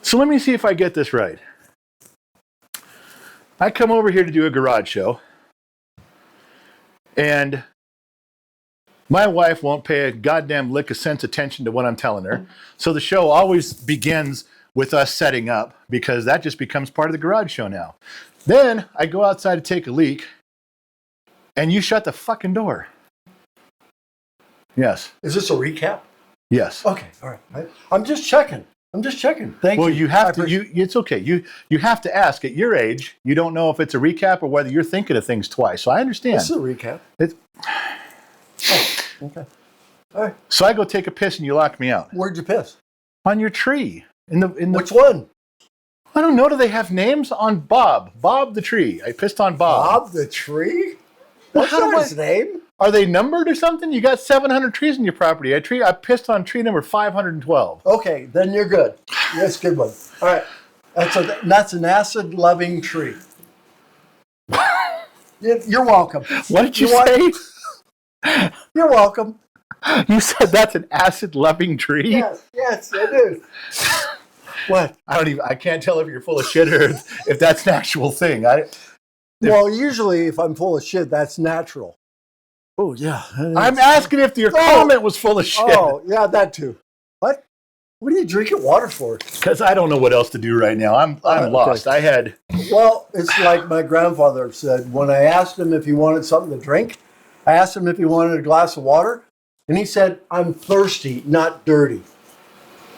So let me see if I get this right. I come over here to do a garage show, and my wife won't pay a goddamn lick of sense attention to what I'm telling her. So the show always begins with us setting up, because that just becomes part of the garage show now. Then I go outside to take a leak, and you shut the fucking door. Yes. Is this a recap? Yes. Okay. All right. I'm just checking. Thank you. Well, you have to. It's okay. You have to ask. At your age, you don't know if it's a recap or whether you're thinking of things twice. So I understand. This is a recap. Okay. All right. So I go take a piss and you lock me out. Where'd you piss? On your tree. In the. Which one? I don't know. Do they have names? On Bob. Bob the tree. I pissed on Bob. Bob the tree? Well, That's not his name. Are they numbered or something? You got 700 trees in your property. I pissed on tree number 512. Okay, then you're good. That's a good one. All right. That's an acid-loving tree. You're welcome. What did you say? You're welcome. You said that's an acid-loving tree? Yes, it is. What? I can't tell if you're full of shit or if that's an actual thing. Well, usually if I'm full of shit, that's natural. Oh, yeah. I'm asking if your comment was full of shit. Oh, yeah, that too. What? What are you drinking water for? Because I don't know what else to do right now. I'm lost. Okay. Well, it's like my grandfather said. When I asked him if he wanted something to drink, I asked him if he wanted a glass of water, and he said, "I'm thirsty, not dirty."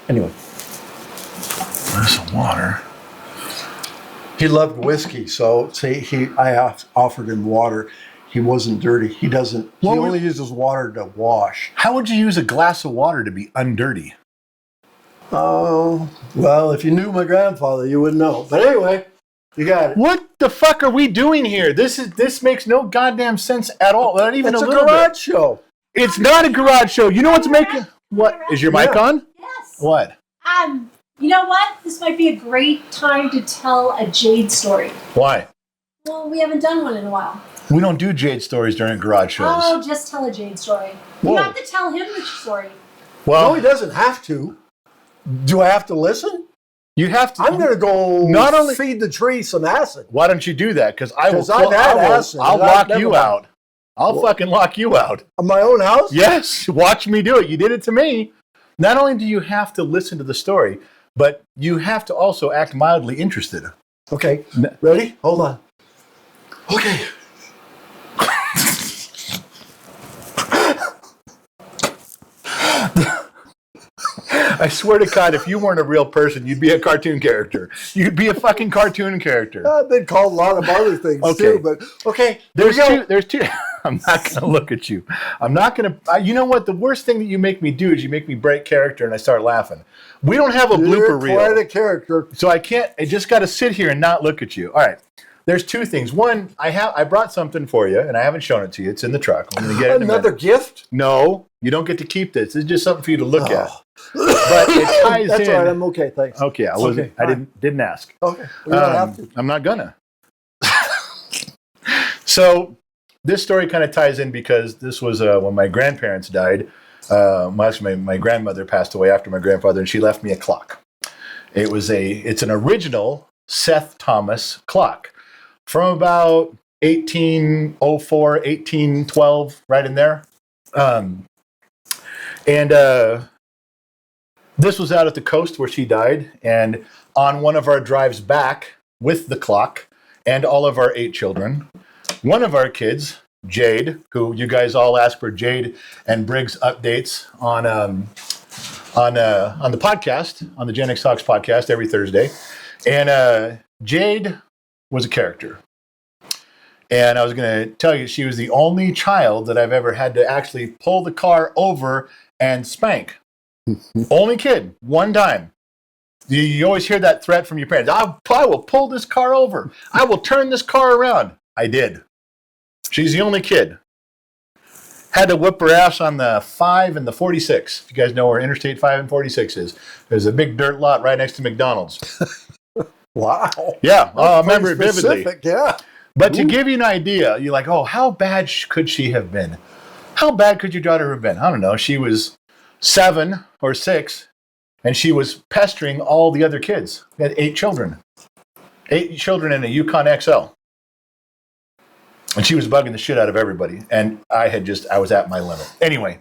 Anyway. Glass of water. He loved whiskey, so I offered him water. He wasn't dirty. He only uses water to wash. How would you use a glass of water to be undirty? Oh, well, if you knew my grandfather, you would know. But anyway, you got it. What the fuck are we doing here? This makes no goddamn sense at all. Not even it's a little garage bit. show. It's not a garage show. You know what's making... What? Is your mic on? Yes. What? You know what? This might be a great time to tell a Jade story. Why? Well, we haven't done one in a while. We don't do Jade stories during garage shows. Oh, just tell a Jade story. Whoa. You have to tell him the story. Well, No, he doesn't have to. Do I have to listen? you have to... I'm going to go Not only- feed the tree some acid. Why don't you do that? Because I'll I've lock never you done- out. I'll fucking lock you out. On my own house? Yes, watch me do it. You did it to me. Not only do you have to listen to the story, but you have to also act mildly interested. Okay. Ready? Hold on. Okay. I swear to God, if you weren't a real person, you'd be a cartoon character. You'd be a fucking cartoon character. I've been called a lot of other things Okay. too, but okay. There's two. I'm not going to look at you. I'm not going to. You know what? The worst thing that you make me do is you make me break character and I start laughing. We don't have a You're blooper reel. quite a character. So I just got to sit here and not look at you. All right. There's two things. One, I brought something for you, and I haven't shown it to you. It's in the truck. I'm going to get it in a Another minute. gift? No, you don't get to keep this. It's just something for you to look at. But it ties That's in. all right. I'm okay. Thanks. Okay, I wasn't. Okay, I didn't ask. Okay. We don't have to. I'm not gonna. So this story kind of ties in because this was when my grandparents died. My grandmother passed away after my grandfather, and she left me a clock. It's an original Seth Thomas clock from about 1804, 1812, right in there. This was out at the coast where she died, and on one of our drives back with the clock and all of our 8 children, one of our kids, Jade, who you guys all ask for Jade and Briggs updates on the podcast, on the Gen X Talks podcast every Thursday, and Jade was a character. And I was going to tell you, she was the only child that I've ever had to actually pull the car over and spank. Only kid, one time. You always hear that threat from your parents. I will pull this car over. I will turn this car around. I did. She's the only kid. Had to whip her ass on the 5 and the 46. If you guys know where Interstate 5 and 46 is. There's a big dirt lot right next to McDonald's. Wow. Yeah, I remember it vividly. Yeah. But to give you an idea, you're like, oh, how bad could she have been? How bad could your daughter have been? I don't know. She was 7 or 6, And she was pestering all the other kids. We had 8 children. 8 children in a Yukon XL. And she was bugging the shit out of everybody. And I was at my limit. Anyway,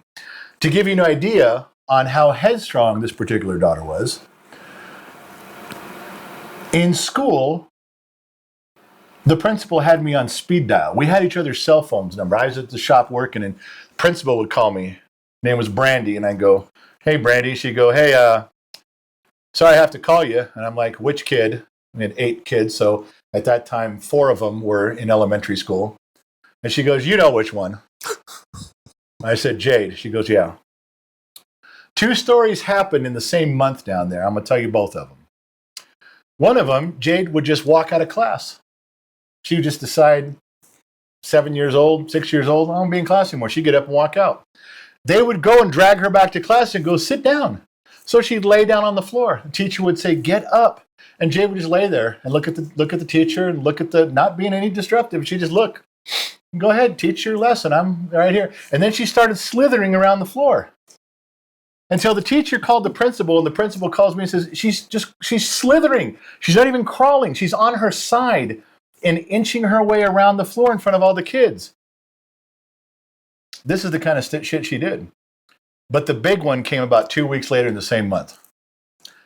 to give you an idea on how headstrong this particular daughter was, in school, the principal had me on speed dial. We had each other's cell phones number. I was at the shop working, and the principal would call me. Her name was Brandy, and I'd go, "Hey, Brandy." She'd go, "Hey, sorry I have to call you." And I'm like, "Which kid?" We had 8 kids, so at that time, 4 of them were in elementary school. And she goes, "You know which one." I said, "Jade." She goes, "Yeah." 2 stories happened in the same month down there. I'm going to tell you both of them. One of them, Jade would just walk out of class. She would just decide, 7 years old, 6 years old, I don't be in class anymore. She'd get up and walk out. They would go and drag her back to class and go, "Sit down." So she'd lay down on the floor. The teacher would say, "Get up." And Jade would just lay there and look at the teacher and look at the, not being any disruptive. She'd just look. "Go ahead, teach your lesson. I'm right here." And then she started slithering around the floor until the teacher called the principal, and the principal calls me and says, she's slithering. She's not even crawling. She's on her side and inching her way around the floor in front of all the kids. This is the kind of shit she did. But the big one came about 2 weeks later in the same month.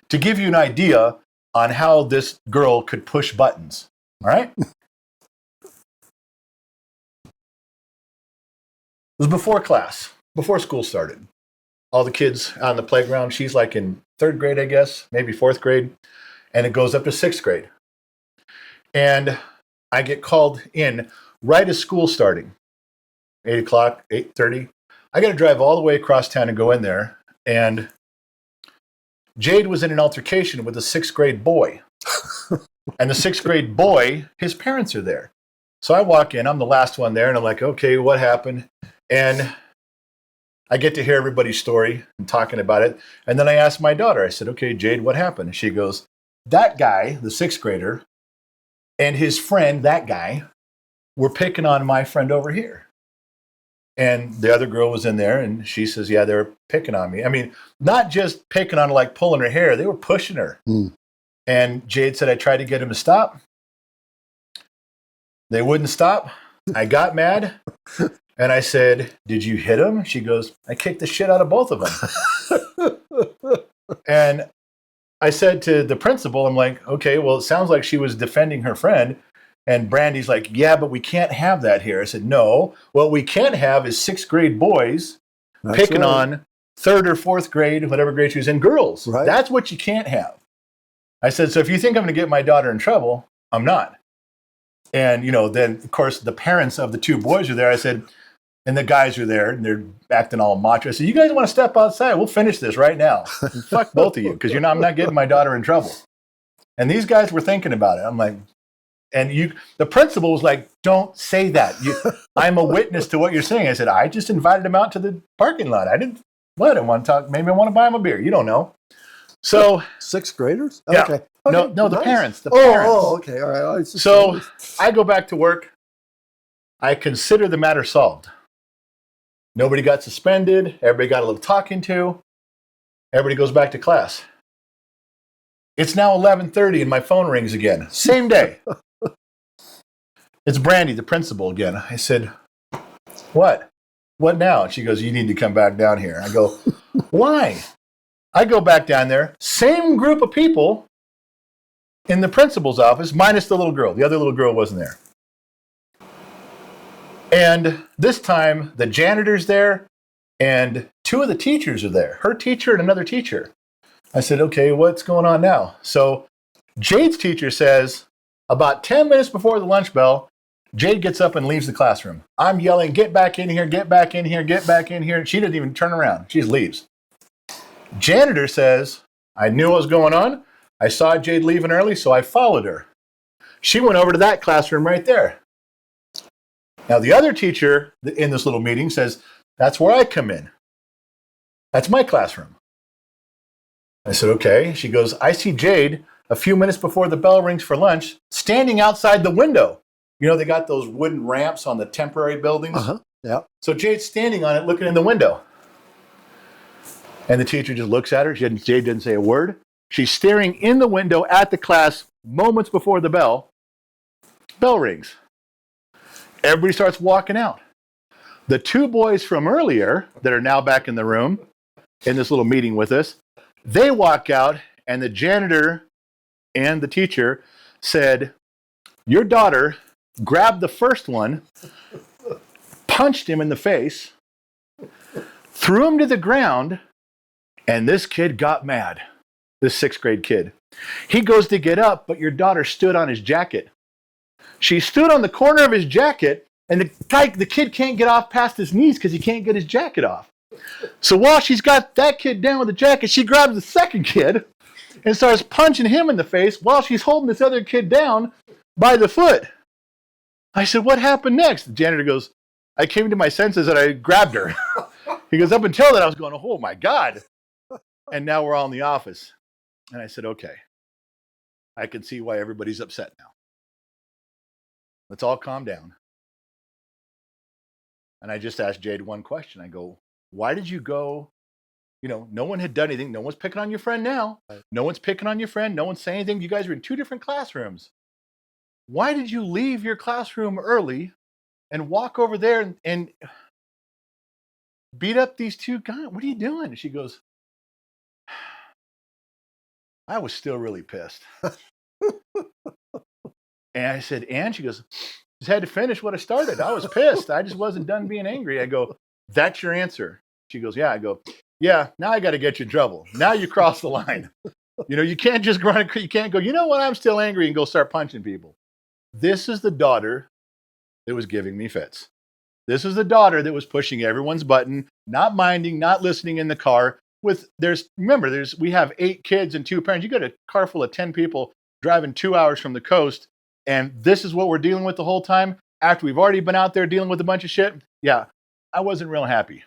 To give you an idea on how this girl could push buttons, all right? It was before class, before school started. All the kids on the playground, she's like in 3rd grade, I guess, maybe 4th grade, and it goes up to 6th grade. And I get called in right as school starting, 8 o'clock, 8:30. I got to drive all the way across town and go in there. And Jade was in an altercation with a 6th grade boy. And the 6th grade boy, his parents are there. So I walk in, I'm the last one there, and I'm like, "Okay, what happened?" And I get to hear everybody's story and talking about it. And then I asked my daughter, I said, "Okay, Jade, what happened?" And she goes, "That guy, the 6th grader, and his friend, that guy, were picking on my friend over here." And the other girl was in there, and she says, "Yeah, they were picking on me." I mean, not just picking on her, like pulling her hair, they were pushing her. And Jade said, "I tried to get him to stop. They wouldn't stop. I got mad. And I said, 'Did you hit him?' She goes, 'I kicked the shit out of both of them.'" And I said to the principal, I'm like, "Okay, well, it sounds like she was defending her friend." And Brandy's like, "Yeah, but we can't have that here." I said, "No, what we can't have is 6th grade boys picking on 3rd or 4th grade, whatever grade she was in, girls. Right. That's what you can't have." I said, "So if you think I'm going to get my daughter in trouble, I'm not." And, then, of course, the parents of the 2 boys are there. I said, and the guys are there, and they're acting all macho. I said, "You guys want to step outside? We'll finish this right now. Fuck both of you, because I'm not getting my daughter in trouble." And these guys were thinking about it. I'm like, the principal was like, "Don't say that. I'm a witness to what you're saying." I said, "I just invited him out to the parking lot. I didn't want to talk. Maybe I want to buy him a beer. You don't know." So 6th graders? Yeah. Okay. No, the nice. parents. The Oh, parents. okay. All right. It's just So curious. I go back to work. I consider the matter solved. Nobody got suspended. Everybody got a little talking to. Everybody goes back to class. It's now 11:30 and my phone rings again. Same day. It's Brandy, the principal, again. I said, "What? What now?" And she goes, "You need to come back down here." I go, "Why?" I go back down there. Same group of people in the principal's office, minus the little girl. The other little girl wasn't there. And this time, the janitor's there, and 2 of the teachers are there. Her teacher and another teacher. I said, "Okay, what's going on now?" So Jade's teacher says, about 10 minutes before the lunch bell, Jade gets up and leaves the classroom. I'm yelling, "Get back in here, get back in here, get back in here." She doesn't even turn around. She just leaves. Janitor says, "I knew what was going on. I saw Jade leaving early, so I followed her." She went over to that classroom right there. Now, the other teacher in this little meeting says, "That's where I come in. That's my classroom." I said, "Okay." She goes, "I see Jade a few minutes before the bell rings for lunch, standing outside the window." They got those wooden ramps on the temporary buildings. Yeah. So Jade's standing on it looking in the window. And the teacher just looks at her. Jade didn't say a word. She's staring in the window at the class moments before the bell. Bell rings. Everybody starts walking out. The two boys from earlier that are now back in the room in this little meeting with us, they walk out, and the janitor and the teacher said, your daughter grabbed the first one, punched him in the face, threw him to the ground, and this kid got mad. This 6th grade kid. He goes to get up, but your daughter stood on his jacket. She stood on the corner of his jacket, and the kid can't get off past his knees because he can't get his jacket off. So while she's got that kid down with the jacket, she grabs the second kid and starts punching him in the face while she's holding this other kid down by the foot. I said, what happened next? The janitor goes, I came to my senses and I grabbed her. He goes, up until that, I was going, oh my God. And now we're all in the office. And I said, okay, I can see why everybody's upset now. Let's all calm down. And I just asked Jade one question. I go, why did you go? You know, no one had done anything. No one's picking on your friend now. No one's picking on your friend. No one's saying anything. You guys are in 2 different classrooms. Why did you leave your classroom early and walk over there and beat up these 2 guys? What are you doing? And she goes, I was still really pissed. And I said, and she goes, just had to finish what I started. I was pissed. I just wasn't done being angry. I go, that's your answer. She goes, yeah. I go, yeah, now I got to get you in trouble. Now you cross the line. You know, you can't just run. You can't go, you know what? I'm still angry and go start punching people. This is the daughter that was giving me fits. This is the daughter that was pushing everyone's button, not minding, not listening in the car. We have 8 kids and 2 parents. You got a car full of 10 people driving 2 hours from the coast, and this is what we're dealing with the whole time after we've already been out there dealing with a bunch of shit. Yeah, I wasn't real happy.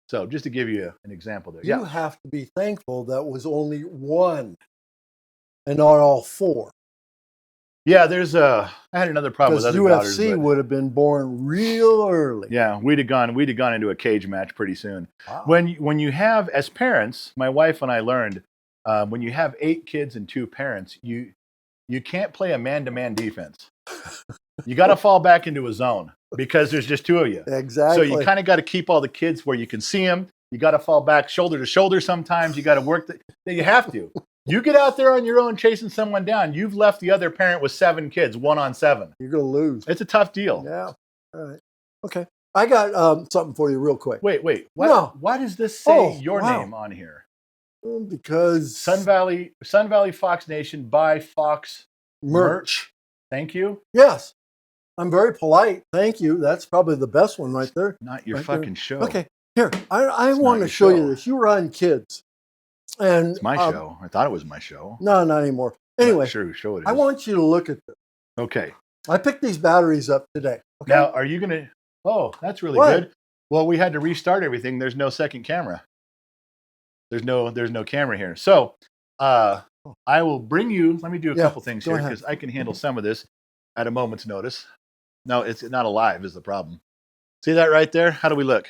So just to give you an example there. You have to be thankful that was only 1 and not all 4. Yeah, I had another problem with Because other daughters. UFC would have been born real early. Yeah, we'd have gone into a cage match pretty soon. Wow. When you have, as parents, my wife and I learned, when you have 8 kids and 2 parents, you can't play a man-to-man defense. You got to fall back into a zone because there's just 2 of you. Exactly. So you kind of got to keep all the kids where you can see them. You got to fall back shoulder to shoulder sometimes. You got to work. You have to. You get out there on your own chasing someone down, you've left the other parent with 7 kids, 1 on 7. You're going to lose. It's a tough deal. Yeah. All right. Okay. I got something for you real quick. Wait. No. Why does this say your wow. name on here? Because Sun Valley Fox Nation by Fox merch. Thank you. Yes. I'm very polite. Thank you. That's probably the best one right there. Not your right fucking there. show. Okay. Here. I want to show you this. You run kids. And it's my show. I thought it was my show. No, not anymore. Anyway, sure whose show it is. I want you to look at this. Okay. I picked these batteries up today. Okay? Now, are you going to... Oh, that's really good. Well, we had to restart everything. There's no second camera. There's no camera here. So, I will bring you... Let me do a couple things here because I can handle some of this at a moment's notice. No, it's not alive is the problem. See that right there? How do we look?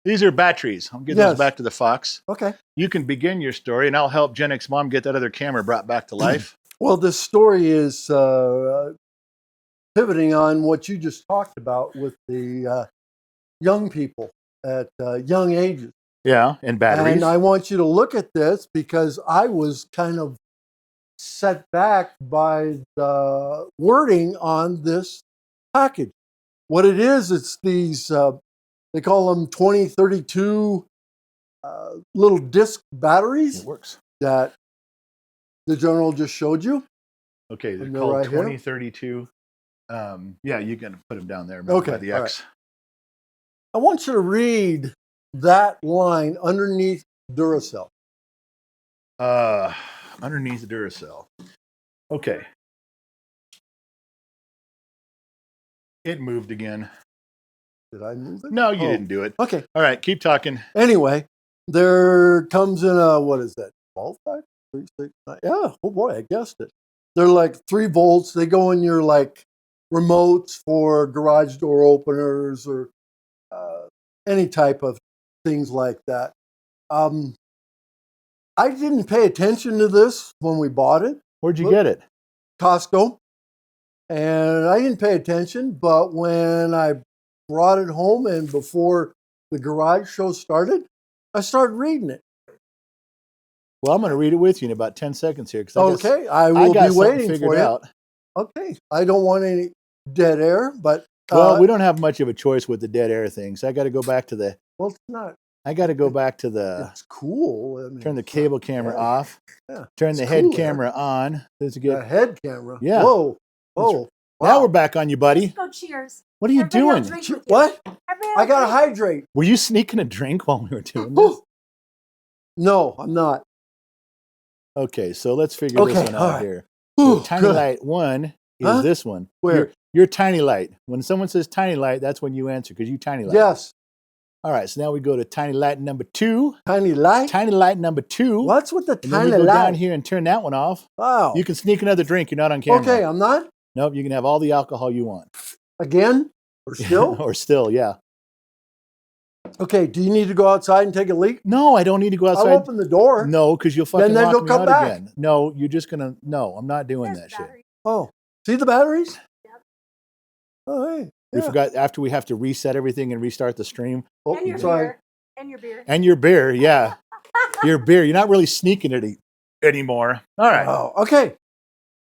These are batteries. I'll get those back to the Fox. Okay. You can begin your story, and I'll help Gen X Mom get that other camera brought back to life. Well, this story is pivoting on what you just talked about with the young people at young ages. Yeah, and batteries. And I want you to look at this because I was kind of set back by the wording on this package. What it is, it's these... they call them 2032 little disc batteries. It works. That the general just showed you. Okay, they're called right 2032. Yeah, you can put them down there. Okay, by the X. Right. I want you to read that line underneath Duracell. Underneath Duracell. Okay. It moved again. Did I move it? No, you didn't do it. Okay. All right, keep talking. Anyway, there comes in a, what is that? 12 pack? 3, 6, 9. Yeah. Oh boy, I guessed it. They're like 3 volts. They go in your like remotes for garage door openers or any type of things like that. I didn't pay attention to this when we bought it, Where'd you get it? Costco, and I didn't pay attention. But when I brought it home and before the garage show started, I started reading it. Well, I'm going to read it with you in about 10 seconds here. Okay, I I will got be something waiting figured for you. out. Okay, I don't want any dead air, but Well, we don't have much of a choice with the dead air thing, so I got to go back to the. well, it's not. I got to go back to the. It's cool. I mean, Turn the it's cable not camera bad. off. Yeah, Turn the it's head cool there. camera on. There's a The good. head camera. Yeah. Whoa. Oh. Now wow. we're back on you, buddy. Go cheers. What are you Everybody will doing? drink with you. What? Everybody I will gotta drink. hydrate. Were you sneaking a drink while we were doing this? No, I'm not. Okay, so let's figure this Okay, one all out right. here. Whew, So Tiny good. Light 1 is Huh? this one. Where? You're Tiny Light. When someone says Tiny Light, that's when you answer because you Tiny Light. Yes. All right, so now we go to Tiny Light number 2. Tiny light. Tiny Light number 2. What's with the And then we tiny go down light? here and turn that one off. Wow. You can sneak another drink. You're not on camera. Okay, I'm not Nope, you can have all the alcohol you want. again or still. or still, yeah. Okay. Do you need to go outside and take a leak? No, I don't need to go I'll outside. open the door. No, because you'll fucking Then lock you'll me come out back. again. No, you're just gonna. No, I'm not doing There's that shit. battery. Oh, see the batteries? Yep. Oh, hey. We Yeah. forgot after we have to reset everything and restart the stream. Oh, And your sorry. beer. And your beer. And your beer, yeah. Your beer. You're not really sneaking it anymore. All right. Oh, okay.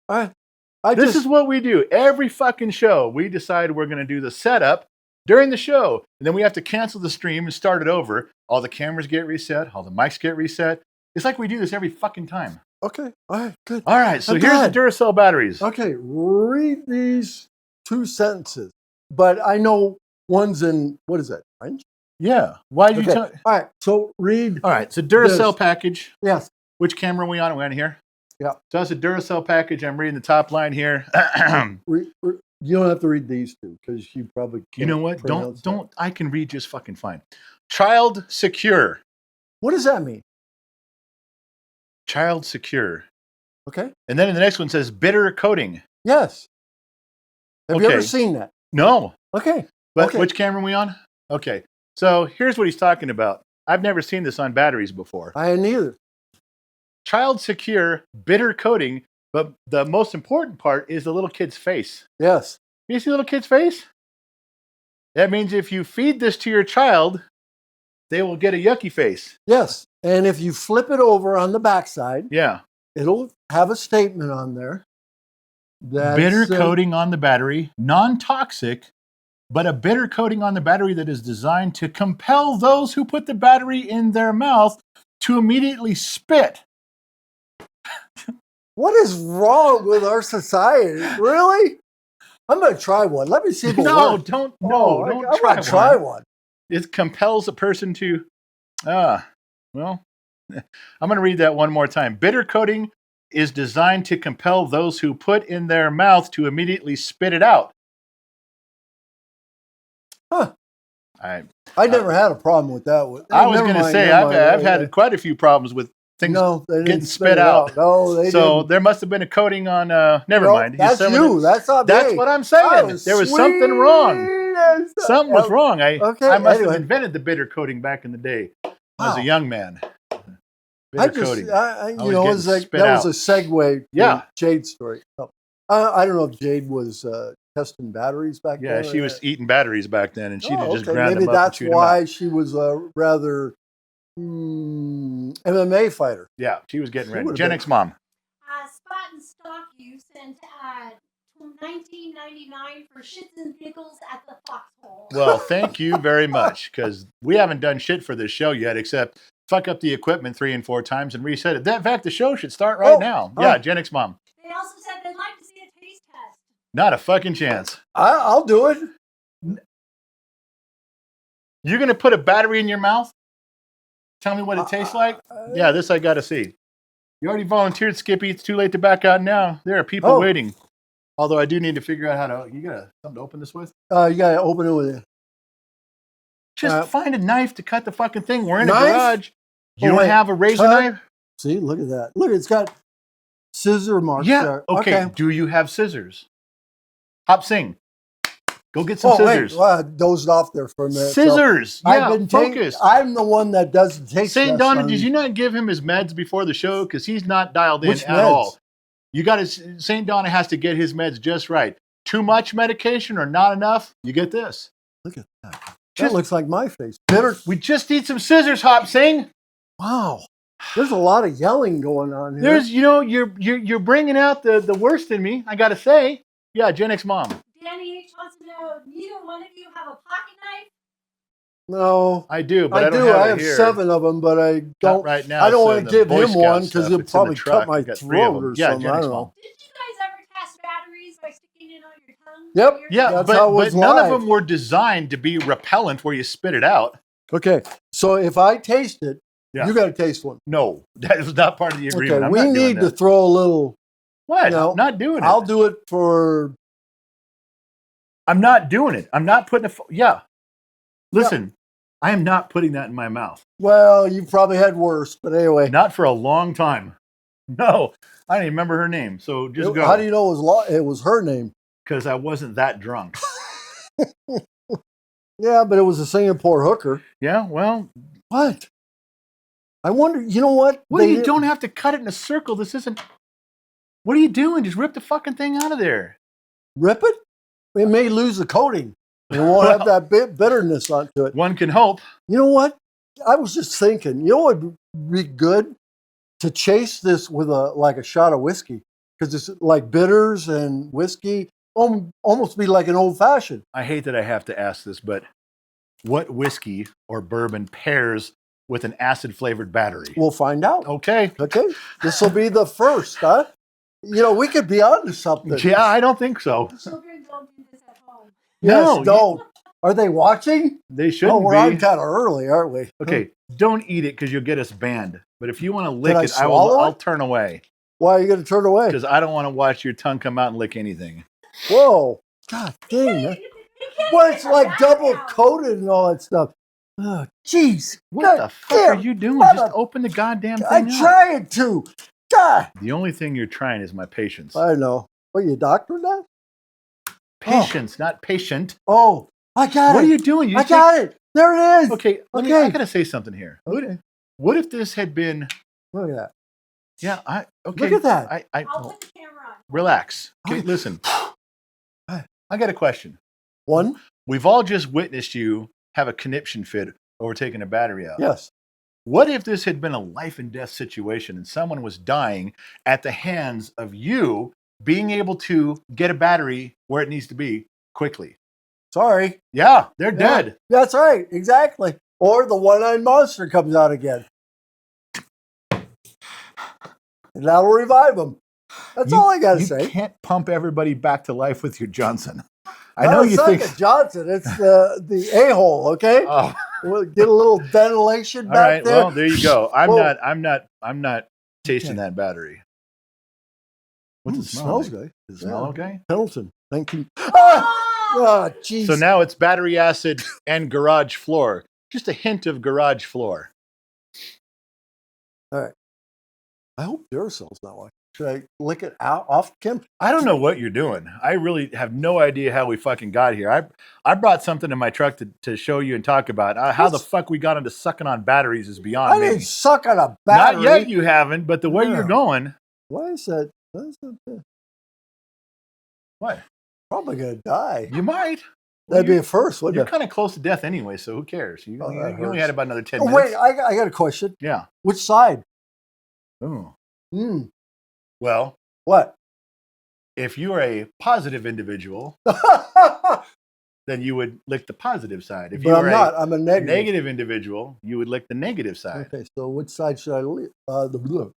All right. This is what we do. Every fucking show, we decide we're going to do the setup during the show. And then we have to cancel the stream and start it over. All the cameras get reset. All the mics get reset. It's like we do this every fucking time. okay. All right. Good. All right. So I'm here's glad. the Duracell batteries. Okay. Read these 2 sentences, but I know one's in what is that? French. Yeah. Why did you Okay. tell? All right. So read. All right. So Duracell This. package. Yes. Which camera are we on? Are we on here? Yeah. So that's a Duracell package. I'm reading the top line here. You don't have to read these 2 because you probably can't. You know what? pronounce that. Don't. I can read just fucking fine. Child secure. What does that mean? Child secure. Okay. And then in the next one says bitter coating. Yes. Have you ever Okay. seen that? No. Okay. But Okay. which camera are we on? Okay. So here's what he's talking about. I've never seen this on batteries before. I hadn't either. Child secure, bitter coating, but the most important part is the little kid's face. Yes. You see the little kid's face? That means if you feed this to your child, they will get a yucky face. Yes. And if you flip it over on the backside, Yeah. it'll have a statement on there. That Bitter says- coating on the battery, non-toxic, but a bitter coating on the battery that is designed to compel those who put the battery in their mouth to immediately spit. What is wrong with our society? Really? I'm going to try one. Let me see if it No, works. don't. Oh, No, I'm don't gonna try try one. one. It compels a person to. Well, I'm going to read that one more time. Bitter coating is designed to compel those who put in their mouth to immediately spit it out. Huh. I never had a problem with that one. was Never going to mind, say never I've mind. had quite a few problems with things. No, they didn't getting spit spit it out. No, they So didn't. there must have been a coating on. Never No, mind. That's you. That's not me. That's what I'm saying. There was something wrong. Something was wrong. I must anyway. have invented the bitter coating back in the day as a Wow. young man. I Bitter just, coating. you was know, it was getting like, spit that was out. a segue to Yeah. Jade's story. So, I don't know if Jade was testing batteries back Yeah, then. she was eating batteries back then, and she'd have just okay. ground Maybe them up and that's chewed them why out. she was a rather MMA fighter. Yeah, she was getting She ready. would've Gen been- X mom. Spot and stock you sent $19.99 for shits and giggles at the foxhole. Well, thank you very much, because we haven't done shit for this show yet, except fuck up the equipment 3 and 4 times and reset it. In fact, the show should start right now. oh. Yeah, Gen X mom. They also said they'd like to see a taste test. Not a fucking chance. I'll do it. You're going to put a battery in your mouth? Tell me what it tastes like? Yeah, this I got to see. You already volunteered, Skippy. It's too late to back out now. There are people Oh. waiting. Although I do need to figure out how to. You got something to open this with? You got to open it with it. Just find a knife to cut the fucking thing. We're in Knife? a garage. You Oh, don't wait. have a razor Cut? knife? See, look at that. Look, it's got scissor marks Yeah. there. Okay. Do you have scissors? Hop sing. Go get some scissors. Wait, well, I dozed off there for a minute. Scissors. So Yeah, I've been focus. I'm the one that does the taste St. test Donna, on- did you not give him his meds before the show? Because he's not dialed in Which at meds? all. You got to. St. Donna has to get his meds just right. Too much medication or not enough? You get this. Look at that. That Just- looks like my face. Bitter. We just need some scissors, Hop Sing. Wow. There's a lot of yelling going on here. There's, you're bringing out the worst in me. I got to say, yeah, Gen X mom. Danny H wants to know, neither one of you have a pocket knife? No. I do, but I, I don't do. have I it have here. 7 of them, but I Not don't. right now. I don't so want the to give Boy him Scout one stuff, because he'll it's in the probably truck. cut my I've got 3 of throat them. or Yeah, something. Gen I X don't know. mom. Did you guys ever test batteries by sticking it on your tongue? Yep. Yeah, That's but, how it was but none of live. them were designed to be repellent where you spit it out. Okay. So if I taste it, Yeah. you got to taste one. No, that was not part of the agreement. Okay. I'm We not doing need to that. throw a little. What? No, I'm not doing it. I'll do it for. I'm not doing it. I'm not putting yeah. Listen, I am not putting that in my mouth. Well, you probably had worse, but anyway. Not for a long time. No, I don't even remember her name. So just go. How do you know it was her name? Because I wasn't that drunk. Yeah, but it was a Singapore hooker. Yeah, well, What? I wonder. You know what? well, They you didn't- don't have to cut it in a circle. This isn't. What are you doing? Just rip the fucking thing out of there. rip it. It may lose the coating. It won't have that bitterness onto it. One can hope. You know what? I was just thinking. You know what would be good to chase this with a shot of whiskey because it's like bitters and whiskey. Almost be like an old fashioned. I hate that I have to ask this, but what whiskey or bourbon pairs with an acid flavored battery? We'll find out. Okay. Okay, this will be the first, huh? You know, we could be onto something. Yeah, I don't think so. Children don't do this at home. Yes, No, don't. Are they watching? They shouldn't Oh, we're be. on kind of early, aren't we? Okay, don't eat it because you'll get us banned. But if you want to lick I it, swallow it? I'll turn away Why are you going to turn away? because I don't want to watch your tongue come out and lick anything. Whoa. God dang. You can't Well, get it's the like battery double out. coated and all that stuff. Oh, jeez. What God the fuck damn. are you doing? Mother- Just open the goddamn thing I'm up. trying to. God. The only thing you're trying is my patience. I know. What, you a doctor now? Patience, not patient. Oh, I got What it. are you doing? You I take- got it. There it is. Okay, I Okay. gotta say something here. Okay. What if this had been? Look at that. Yeah, okay. Look at that. I I'll put the camera on. relax. Okay, Okay. listen. I got a question. One? We've all just witnessed you have a conniption fit over taking a battery out. Yes. What if this had been a life and death situation and someone was dying at the hands of you being able to get a battery where it needs to be quickly? Sorry. Yeah, they're Yeah. dead. That's right. Exactly. Or the one-eyed monster comes out again. And that'll revive them. That's all I got to You say. can't pump everybody back to life with your Johnson. I No, know it's you not think. the Johnson. It's the a-hole, okay? Oh, We'll get a little ventilation all back right. there. Well, there you go. Whoa. I'm not tasting Okay. that battery. What's Ooh, it smell smells like? good. Does it smell Yeah. okay? Pendleton, 19. Ah! Oh! Ah, jeez. So now it's battery acid and garage floor. Just a hint of garage floor. I hope Duracel's not like. Should I lick it out off, Kim? I don't know what you're doing. I really have no idea how we fucking got here. I brought something in my truck to show you and talk about. How the What's- fuck we got into sucking on batteries is I beyond didn't me. suck on a battery. Not yet, you haven't. But the way Yeah. you're going, Why is that? what? Probably going to die. You might. That'd be Well, a first, you're wouldn't it? kind of close to death anyway, so who cares? You, Oh, you- that you only hurts. had about another 10 Oh, minutes. wait, I got a question. Yeah. Which side? Ooh. Hmm. Well, What? if you are a positive individual, then you would lick the positive side. If you but I'm are not. a I'm a negative. negative individual, you would lick the negative side. Okay, so which side should I leave? The blue.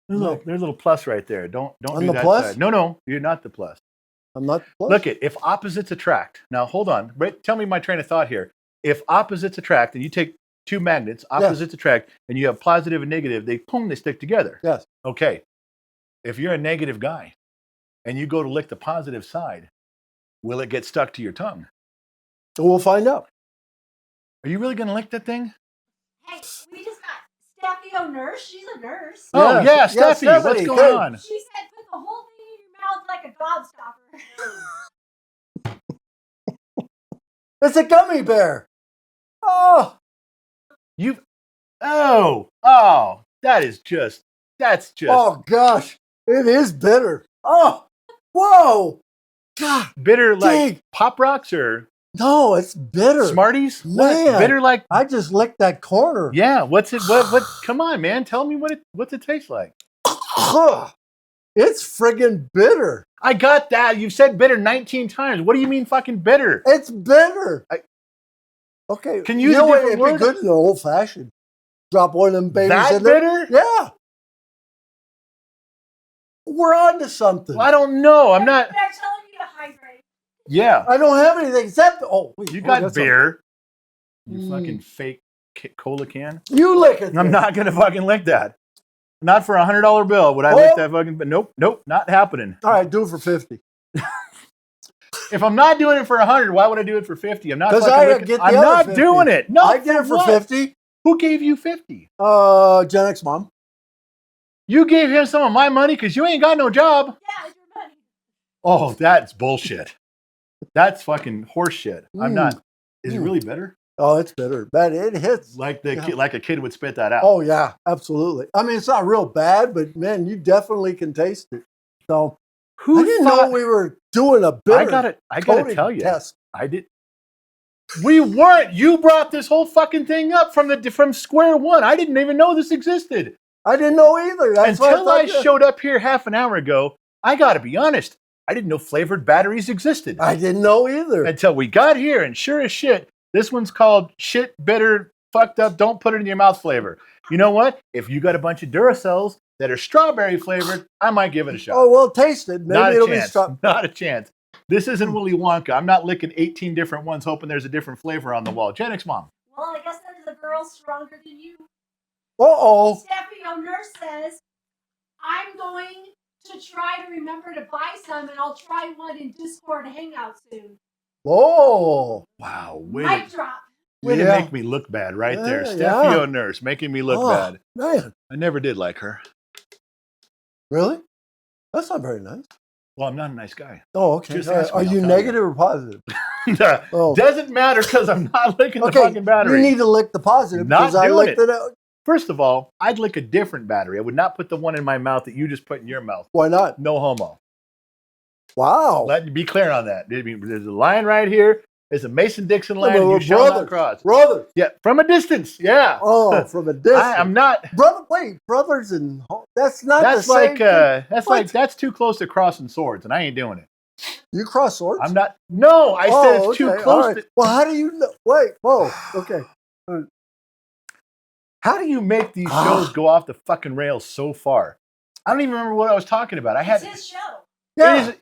There's a little plus right there. Don't On do the that plus? side. No, you're not the plus. I'm not the plus? Look it. If opposites attract. Now hold on. Tell me my train of thought here. If opposites attract, and you take two magnets, opposites attract, and you have positive and negative, they stick together. Yes. Okay. If you're a negative guy, and you go to lick the positive side, will it get stuck to your tongue? So we'll find out. Are you really going to lick that thing? Hey, we just got Steffi O'Nurse. She's a nurse. Oh, yeah, Yes, yes, Steffi, what's Stephanie, going good. on? She said put the whole thing in your mouth like a gobstopper. It's a gummy bear. Oh, You. Oh, that's just. oh gosh, it is bitter. Oh, God, bitter like dang. Pop Rocks or No, it's bitter. Smarties. Man. What? Bitter like. I just licked that corner. Yeah. What's it? What? Come on, man. Tell me what's it taste like. It's friggin' bitter. I got that. You've said bitter 19 times. What do you mean fucking bitter? It's bitter. Okay. Can you use a what? different It'd word? be good in the old fashioned. Drop one of them babies That in there. bitter? Yeah. We're on to something. Well, I don't know. I'm not. They're telling you to hydrate. Yeah. I don't have anything except wait, You got that's beer. You Mm. fucking fake cola can. You lick it. I'm then. not gonna fucking lick that. Not for $100 bill would I lick that fucking. But nope, not happening. All right, do it for 50. If I'm not doing it for 100, why would I do it for 50? I'm not. 'Cause fucking I licking- get the I'm other not 50. doing it. No, I did it for what? 50. Who gave you 50? Gen X mom. You gave him some of my money because you ain't got no job. Yeah, it's your money. Oh, that's bullshit. That's fucking horse shit. I'm Mm. not. Is it Mm. really bitter? Oh, it's bitter. But it hits. Like the Yeah. kid, like a kid would spit that out. Oh yeah, absolutely. I mean, it's not real bad, but man, you definitely can taste it. So Who I didn't thought? know we were doing a bitter I gotta coating tell you. test. I did. We weren't. You brought this whole fucking thing up from square one. I didn't even know this existed I didn't know either. That's why until I thought showed up here half an hour ago. I got to be honest. I didn't know flavored batteries existed I didn't know either. until we got here. And sure as shit, this one's called shit bitter fucked up. Don't put it in your mouth flavor. You know what? If you got a bunch of Duracells that are strawberry flavored, I might give it a shot. Oh well, taste it. Maybe Not a it'll chance. be strong. Not a chance. This isn't Willy Wonka. I'm not licking 18 different ones hoping there's a different flavor on the wall. Gen X mom. Well, I guess then the girl's stronger than you. Oh. Stephanie Nurse says, I'm going to try to remember to buy some, and I'll try one in Discord Hangout soon. Oh. Wow. Mic drop. Way to Yeah. make me look bad right there. Yeah, Steffi yeah. O'Nurse making me look Oh, bad. Man, I never did like her. really? That's not very nice. Well, I'm not a nice guy. Oh, okay. Just All right. ask me, Are I'll you tell you. negative or positive? Oh. Doesn't matter because I'm not licking the Okay, fucking battery. you need to lick the positive Not because I doing licked it. it out. First of all, I'd lick a different battery. I would not put the one in my mouth that you just put in your mouth. Why not? No homo. Wow. Let me be clear on that. There's a line right here. There's a Mason-Dixon line, and you We're shall not brothers. cross. Brothers. Yeah, from a distance. Yeah. Oh, from a distance. I'm not. Wait, brothers and that's not That's the like same thing. What? that's too close to crossing swords, and I ain't doing it. You cross swords? I'm not. No, I said it's too okay, close. all right. To, Well, how do you know? Wait, whoa, okay. how do you make these shows go off the fucking rails so far? I don't even remember what I was talking about. I It's had. his show. Yeah, It is-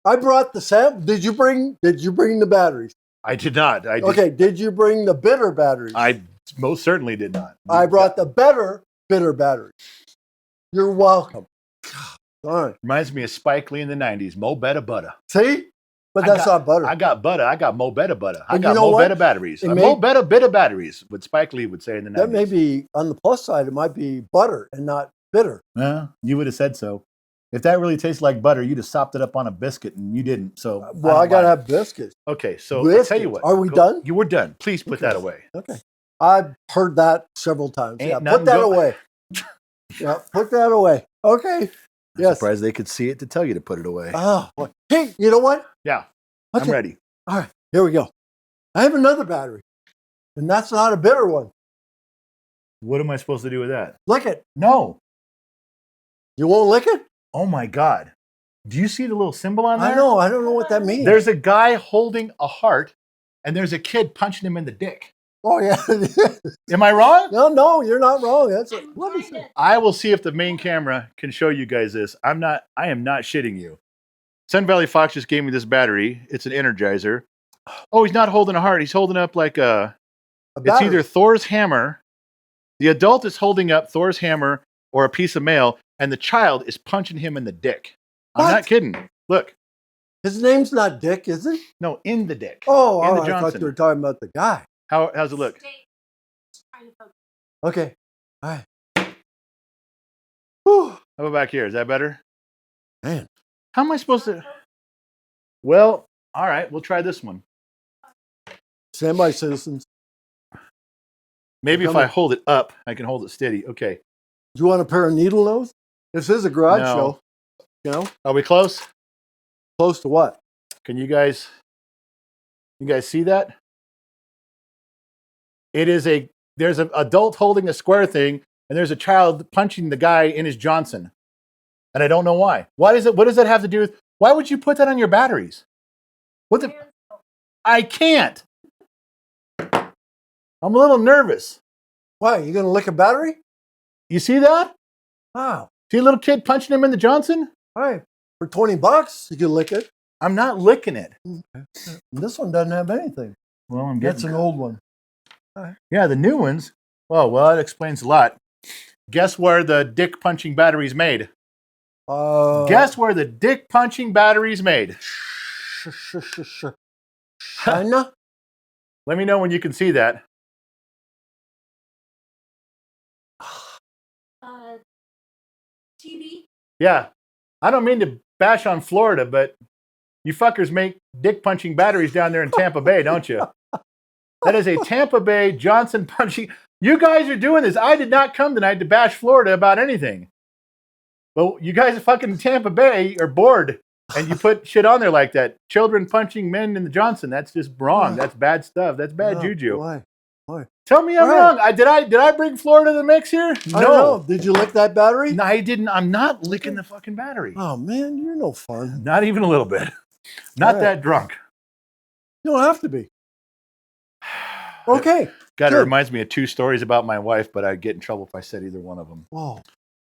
I brought the sample. Did you bring the batteries? I did not. I did, Okay, did you bring the bitter batteries? I most certainly did not. I brought the bitter batteries. You're welcome. All right. Reminds me of Spike Lee in the '90s. Mo Betta Butter. See? But I that's got- not butter. I got butter. I got Mo Betta Butter. I And got you know Mo what? Betta batteries. It Mo may- Betta Bitter batteries. What Spike Lee would say in the '90s. that may be on the plus side. It might be butter and not bitter. Well, you would have said so. If that really tasted like butter, you'd have sopped it up on a biscuit, and you didn't. So, Well, I gotta have biscuits. Okay, so I'll tell you Biscuits. what. Are we done? You were done. Please put Okay. that away. Okay. I've heard that several times. Ain't Yeah, nothing put that go- away. Yeah, put that away. Okay. I'm Yes. surprised they could see it to tell you to put it away. Oh, boy. Hey, you know what? Yeah, Okay. I'm ready. All right, here we go. I have another battery, and that's not a bitter one. What am I supposed to do with that? Lick it. No. You won't lick it? Oh my God. Do you see the little symbol on there? I know. I don't know what that means. There's a guy holding a heart, and there's a kid punching him in the dick. Oh yeah. Am I wrong? No, you're not wrong. That's a, I'm what is trying it? I will see if the main camera can show you guys this. I am not shitting you. Sun Valley Fox just gave me this battery. It's an Energizer. Oh, he's not holding a heart. He's holding up like A it's battery. either Thor's hammer. The adult is holding up Thor's hammer or a piece of mail, and the child is punching him in the dick. I'm What? not kidding. Look, His name's not Dick, is it? no, in the dick. Oh, In the I thought Johnson. you were talking about the guy. How's it look? Stay- trying to focus. Okay. All right. Whew. How about back here? Is that better? Man. How am I supposed to? Well, all right, we'll try this one. Stand by, citizens. Maybe if Coming. I hold it up, I can hold it steady. Okay. Do you want a pair of needle nose? This is a garage No. show. You know, Are we close? close to what? Can you guys see that? There's an adult holding a square thing, and there's a child punching the guy in his Johnson. And I don't know why. What does that have to do with, why would you put that on your batteries? What the, I can't. I'm a little nervous. Why? You gonna lick a battery? You see that? Wow. See a little kid punching him in the Johnson? All right. For $20, you can lick it. I'm not licking it. This one doesn't have anything. Well, I'm That's getting an old one. Yeah, the new ones. Well, that explains a lot. Guess where the dick punching battery's made? Guess where the dick punching battery's made? China? Let me know when you can see that. TV. Yeah. I don't mean to bash on Florida, but you fuckers make dick punching batteries down there in Tampa Bay, don't you? That is a Tampa Bay Johnson punching. You guys are doing this. I did not come tonight to bash Florida about anything. But you guys are fucking in Tampa Bay are bored, and you put shit on there like that. Children punching men in the Johnson. That's just wrong. That's bad stuff. That's bad juju. Why? Tell me I'm wrong. Did I bring Florida to the mix here? I don't know. Did you lick that battery? No, I didn't. I'm not licking the fucking battery. Oh, man, you're no fun. Not even a little bit. Not that drunk. You don't have to be. Okay. God, it Good. reminds me of two stories about my wife, but I'd get in trouble if I said either one of them. Whoa.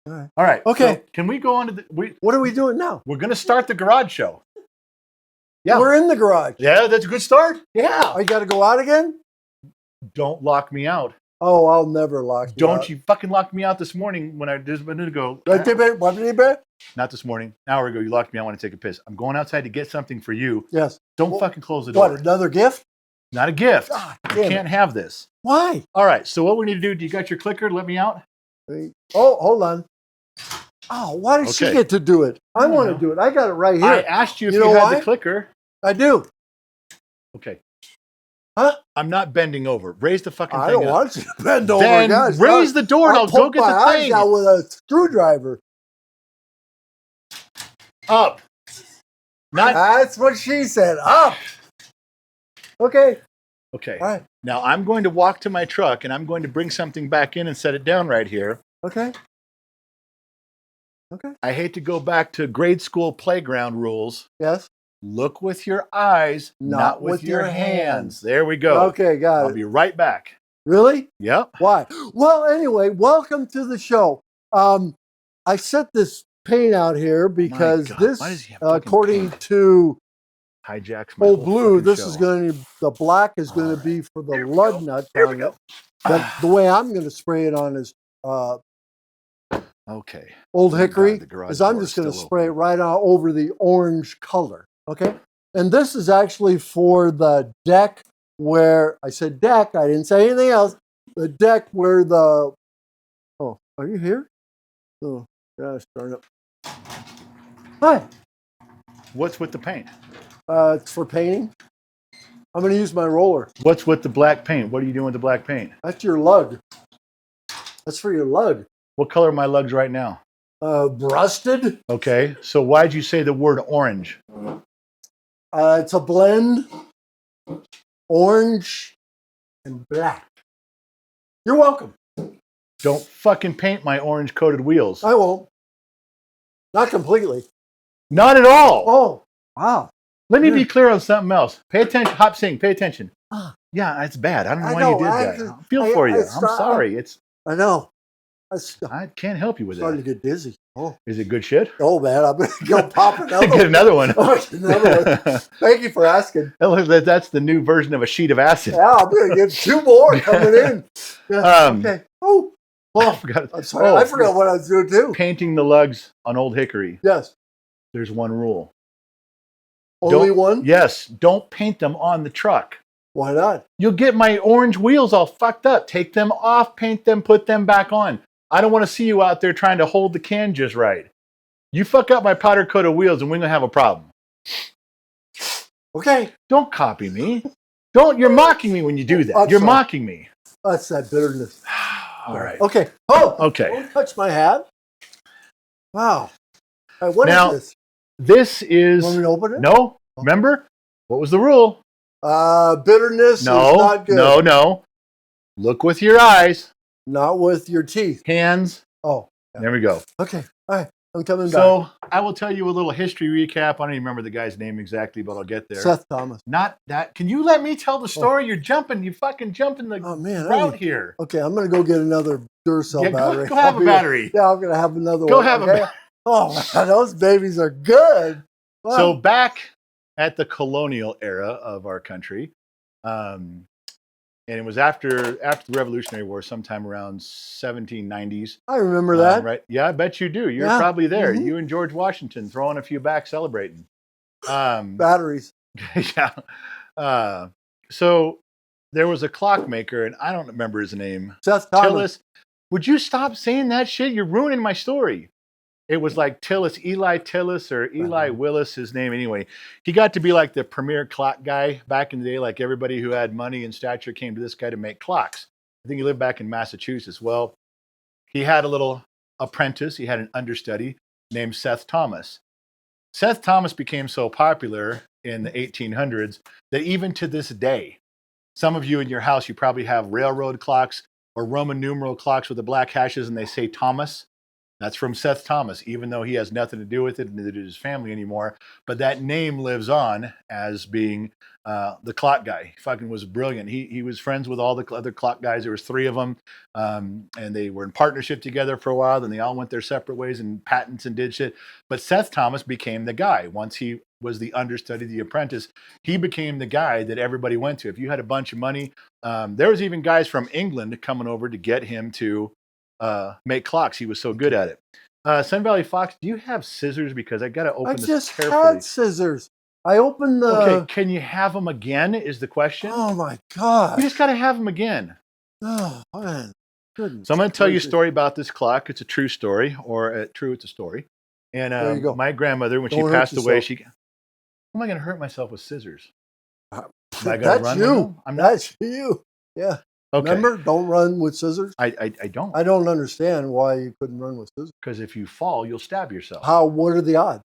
All right. Okay. So can we go on to What are we doing now? we're going to start the garage show. Yeah. We're in the garage. Yeah, that's a good start. Yeah. Oh, you got to go out again? Don't lock me out. Oh, I'll never lock you Don't out. you fucking lock me out this morning when I just a minute ago. Right there, babe. What did you say? Not this morning. An hour ago, you locked me out. I want to take a piss. I'm going outside to get something for you. Yes. Don't Well, fucking close the door. What, another gift? Not a gift. God You damn can't it. have this. Why? All right. So what we need to do, you got your clicker? Let me out? Oh, hold on. Oh, why did she Okay. get to do it? I want to know. do it. I got it right here. I asked you if You you, know had why? the clicker. I do. Okay. Huh? I'm not bending over. Raise the fucking I thing don't up. want you to bend over, Then guys. raise the door and I'll go poke get my the eyes thing. out with a screwdriver. Up. Not That's what she said. Up. Okay. okay. All right. Now I'm going to walk to my truck and I'm going to bring something back in and set it down right here. Okay. Okay. I hate to go back to grade school playground rules. Yes. Look with your eyes, not with your hands. There we go. Okay, got I'll it. be right back. Really? Yep. Why? Well, anyway, welcome to the show. I set this paint out here because God, this, why does he have fucking according paint? to Hijacks my Old whole Blue, fucking this show. is going to, the black is going to be for the lug nut on it. But the way I'm going to spray it on is Okay. Old Thank Hickory, God the garage is I'm door just is going to still spray it open. right on over the orange color. Okay. And this is actually for the deck where I said deck. I didn't say anything else. The deck where the, oh, are you here? Oh, gosh, darn it. Hi. What's with the paint? It's for painting. I'm going to use my roller. What's with the black paint? What are you doing with the black paint? That's your lug. That's for your lug. What color are my lugs right now? Rusted. Okay. So why'd you say the word orange? It's a blend. Orange and black. You're welcome. Don't fucking paint my orange coated wheels. I won't. Not completely. Not at all. Oh, wow. Let me be clear on something else. Pay attention. Hop Sing, pay attention. Ah. Yeah, it's bad. I don't know I why know, you did I that. just- I feel for you. it's I'm not- sorry. I know. I can't help you with starting that. to get dizzy. Oh, Is it good shit? oh man, I'm going to go pop another Get one. another one. Oh, another one. Thank you for asking. That's the new version of a sheet of acid. Yeah, I'm going to get 2 more coming in. Yeah, okay. Oh, I well, forgot. I'm sorry. Oh, I forgot what I was doing too. Painting the lugs on Old Hickory. Yes. There's one rule. Only Don't- one? Yes, don't paint them on the truck. Why not? You'll get my orange wheels all fucked up. Take them off, paint them, put them back on. I don't want to see you out there trying to hold the can just right. You fuck up my powder coated wheels and we're going to have a problem. Okay. Don't copy me. Don't. You're mocking me when you do that. I'm You're sorry. mocking me. That's that bitterness. All right. Okay. Oh. Okay. Don't touch my hat. Wow. All right, what Now- is this? This is Want me to open it? no. Remember what was the rule? Bitterness is No. not good. No. Look with your eyes, Not with your teeth. hands. Oh. There we go. Okay. All right. I'm coming back. So I will tell you a little history recap. I don't even remember the guy's name exactly, but I'll get there. Seth Thomas. Not that. Can you let me tell the story? You're jumping. You fucking jumping the Oh man. route here. Okay, I'm gonna go get another Duracell Yeah, battery. go have I'll a be- battery. Yeah, I'm gonna have another Go one. have a okay? Oh man, those babies are good. Wow. So back at the colonial era of our country, and it was after the Revolutionary War, sometime around 1790s. I remember that. Right? Yeah, I bet you do. You're Yeah. probably there. Mhm. You and George Washington throwing a few back, celebrating. Batteries. Yeah. So there was a clockmaker, and I don't remember his name. Seth Thomas. Tillis. Would you stop saying that shit? You're ruining my story. It was like Tillis, Eli Tillis or Eli Willis, his name anyway. He got to be like the premier clock guy back in the day. Like everybody who had money and stature came to this guy to make clocks. I think he lived back in Massachusetts. Well, he had a little apprentice. He had an understudy named Seth Thomas. Seth Thomas became so popular in the 1800s that even to this day, some of you in your house, you probably have railroad clocks or Roman numeral clocks with the black hashes and they say Thomas. That's from Seth Thomas, even though he has nothing to do with it, neither did his family anymore. But that name lives on as being the clock guy. He fucking was brilliant. He was friends with all the other clock guys. There was 3 of them, and they were in partnership together for a while. Then they all went their separate ways and patents and did shit. But Seth Thomas became the guy. Once he was the understudy, the apprentice, he became the guy that everybody went to. If you had a bunch of money, there was even guys from England coming over to get him to make clocks. He was so good at it. Sun Valley Fox, do you have scissors? Because I got to open I this just carefully. had scissors. I opened the. Okay, can you have them again? Is the question. Oh my god. You just got to have them again. Oh man. Goodness. So I'm going to tell you a gracious. story about this clock. It's a true story, or it's a story. And There you go. my grandmother, when Don't she hurt passed away, yourself. she. How am I going to hurt myself with scissors? Uh, Do I gotta That's run with you. them? I'm not. That's you. Yeah. Okay. Remember, don't run with scissors. I don't. I don't understand why you couldn't run with scissors. Because if you fall, you'll stab yourself. What are the odds?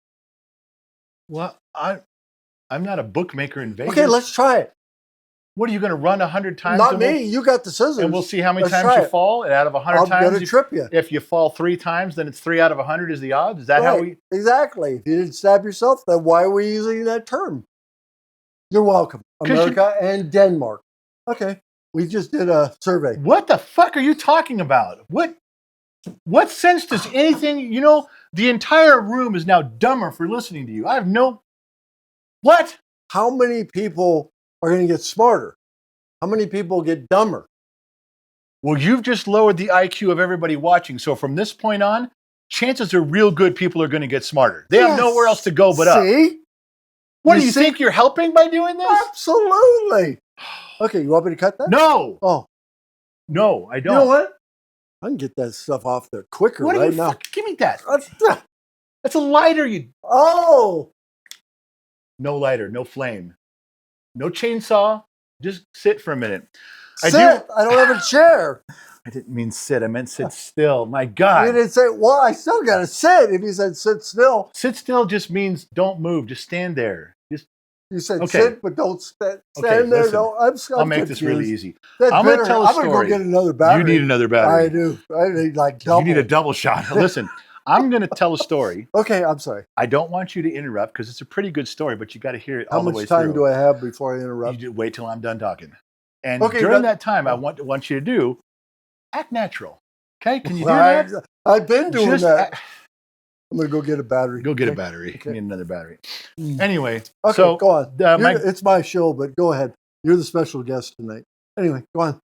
Well, I'm not a bookmaker in Vegas. Okay, let's try it. What are you going to run 100 times? Not and we'll- me. You got the scissors. And we'll see how many Let's times try you it. fall. And out of 100 I'm times, gonna trip you. if you fall 3 times, then it's 3 out of 100 is the odds. Is that how Right. we? Exactly. If you didn't stab yourself, then why are we using that term? You're welcome. 'Cause America and Denmark. Okay. We just did a survey. What the fuck are you talking about? What sense does anything? You know, the entire room is now dumber for listening to you. I have no. What? How many people are going to get smarter? How many people get dumber? Well, you've just lowered the IQ of everybody watching. So from this point on, chances are real good people are going to get smarter. They have Yes. nowhere else to go but up. See? What You do you see? think you're helping by doing this? Absolutely. Okay, you want me to cut that? No, Oh, no, I you don't. know what? I can get that stuff off there quicker What are right you now. Give me that. That's- That's a lighter. You Oh, no lighter, no flame, no chainsaw. Just sit for a minute. I sit. I don't have a chair. I didn't mean sit. I meant sit still. My You God. didn't say, well, I still got to sit. If you said sit still, Sit still just means don't move. Just stand there. Just you said Okay. sit, but don't stand Okay, there. listen. No, I'm I'll make this really confused. easy. That I'm gonna bitter- tell a I'm gonna story. go get another battery. You need another battery. I do. I need like double. You need a double shot. Listen, I'm going to tell a story. Okay, I'm sorry. I don't want you to interrupt because it's a pretty good story, but you got to hear it How all the way much time through. do I have before I interrupt? You just wait till I'm done talking. And Okay, during but- that time, I want you to do act natural. Okay? Can you do Well, that? I've been doing Just that. act- I'm gonna go get a battery. go get a Okay? battery. Okay. Need another battery. Mm. Anyway, Okay, so go on. my, It's my show, but go ahead. You're the special guest tonight. Anyway, go on.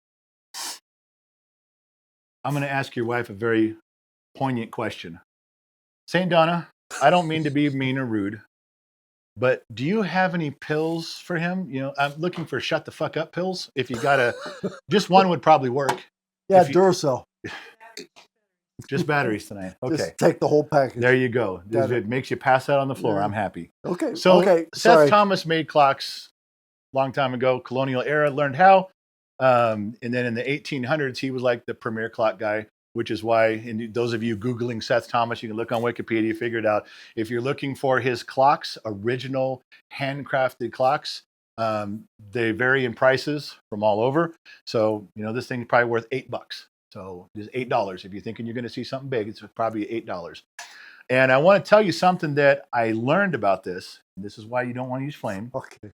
I'm going to ask your wife a very poignant question. St. Donna, I don't mean to be mean or rude, but do you have any pills for him? You know, I'm looking for shut the fuck up pills. If you got just one would probably work. Yeah, If you- Duracell. Just batteries tonight. Okay. Just take the whole package. There you go. Got If it makes you pass out on the floor, Yeah. I'm happy. Okay. So okay. Seth Sorry. Thomas made clocks long time ago, colonial era, learned how. And then in the 1800s, he was like the premier clock guy, which is why, and those of you Googling Seth Thomas, you can look on Wikipedia, figure it out. If you're looking for his clocks, original handcrafted clocks, they vary in prices from all over. So, this thing's probably worth $8. So it's $8. If you're thinking you're going to see something big, it's probably $8. And I want to tell you something that I learned about this. This is why you don't want to use flame. Okay.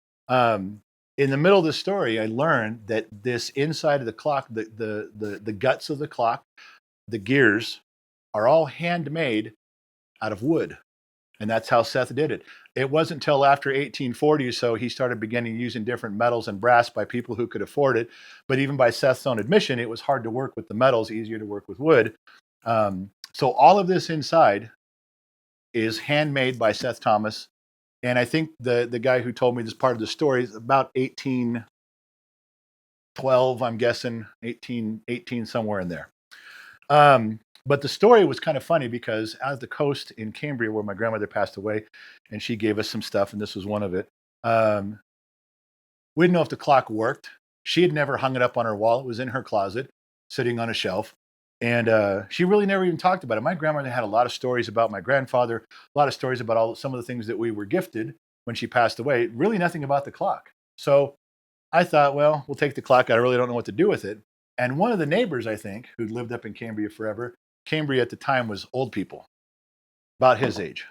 In the middle of the story, I learned that this inside of the clock, the guts of the clock, the gears, are all handmade out of wood. And that's how Seth did it. It wasn't until after 1840 or so he started beginning using different metals and brass by people who could afford it. But even by Seth's own admission, it was hard to work with the metals, easier to work with wood. So all of this inside is handmade by Seth Thomas. And I think the guy who told me this part of the story is about 1812, I'm guessing, 1818, somewhere in there. But the story was kind of funny because out at the coast in Cambria, where my grandmother passed away, and she gave us some stuff, and this was one of it. We didn't know if the clock worked. She had never hung it up on her wall. It was in her closet, sitting on a shelf. And she really never even talked about it. My grandmother had a lot of stories about my grandfather, a lot of stories about some of the things that we were gifted when she passed away. Really nothing about the clock. So I thought, well, we'll take the clock out. I really don't know what to do with it. And one of the neighbors, I think, who'd lived up in Cambria forever, Cambria at the time was old people, about his age.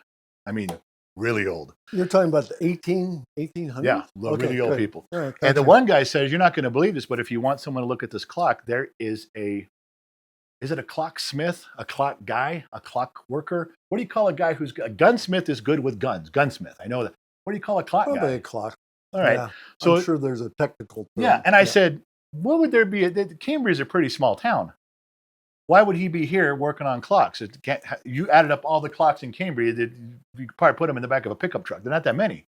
I mean, really old. You're talking about the 1800s? Yeah, really old people. Right, and the one guy says, you're not going to believe this, but if you want someone to look at this clock, there is is it a clocksmith, a clock guy, a clock worker? What do you call a guy who's a gunsmith is good with guns? Gunsmith, I know that. What do you call a clock Probably guy? a clock. All right. Yeah, So I'm sure there's a technical term. yeah, and I said, what would there be? Cambria is a pretty small town. Why would he be here working on clocks? You added up all the clocks in Cambria, you could probably put them in the back of a pickup truck. They're not that many.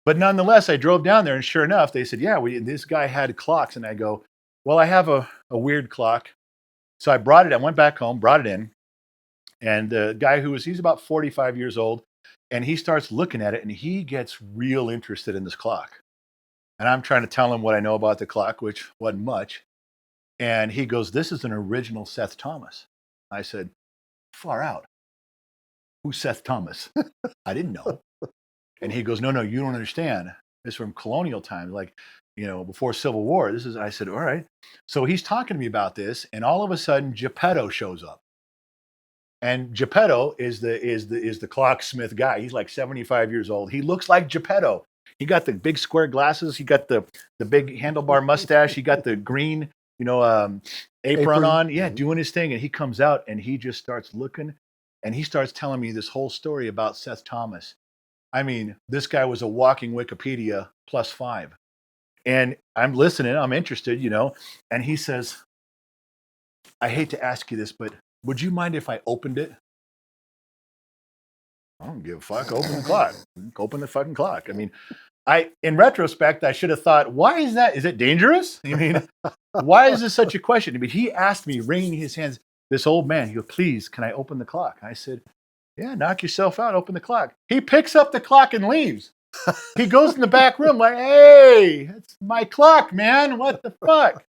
But nonetheless, I drove down there, and sure enough, they said, yeah, this guy had clocks. And I go, well, I have a weird clock. So I brought it. I went back home, brought it in. And the guy he's about 45 years old, and he starts looking at it, and he gets real interested in this clock. And I'm trying to tell him what I know about the clock, which wasn't much. And he goes, this is an original Seth Thomas. I said, far out. Who's Seth Thomas? I didn't know. And he goes, no, you don't understand. This is from colonial times, like, before Civil War. I said, all right. So he's talking to me about this, and all of a sudden, Geppetto shows up. And Geppetto is the clocksmith guy. He's like 75 years old. He looks like Geppetto. He got the big square glasses. He got the big handlebar mustache. He got the green, apron on. Yeah, doing his thing. And he comes out and he just starts looking, and he starts telling me this whole story about Seth Thomas. I mean, this guy was a walking Wikipedia +5. And I'm listening. I'm interested, And he says, I hate to ask you this, but would you mind if I opened it? I don't give a fuck. Open the clock. Open the fucking clock. I mean, in retrospect, I should have thought, why is that? Is it dangerous? I mean, why is this such a question? But he asked me, wringing his hands, this old man, he goes, please, can I open the clock? I said, yeah, knock yourself out. Open the clock. He picks up the clock and leaves. He goes in the back room like, hey, it's my clock, man. What the fuck?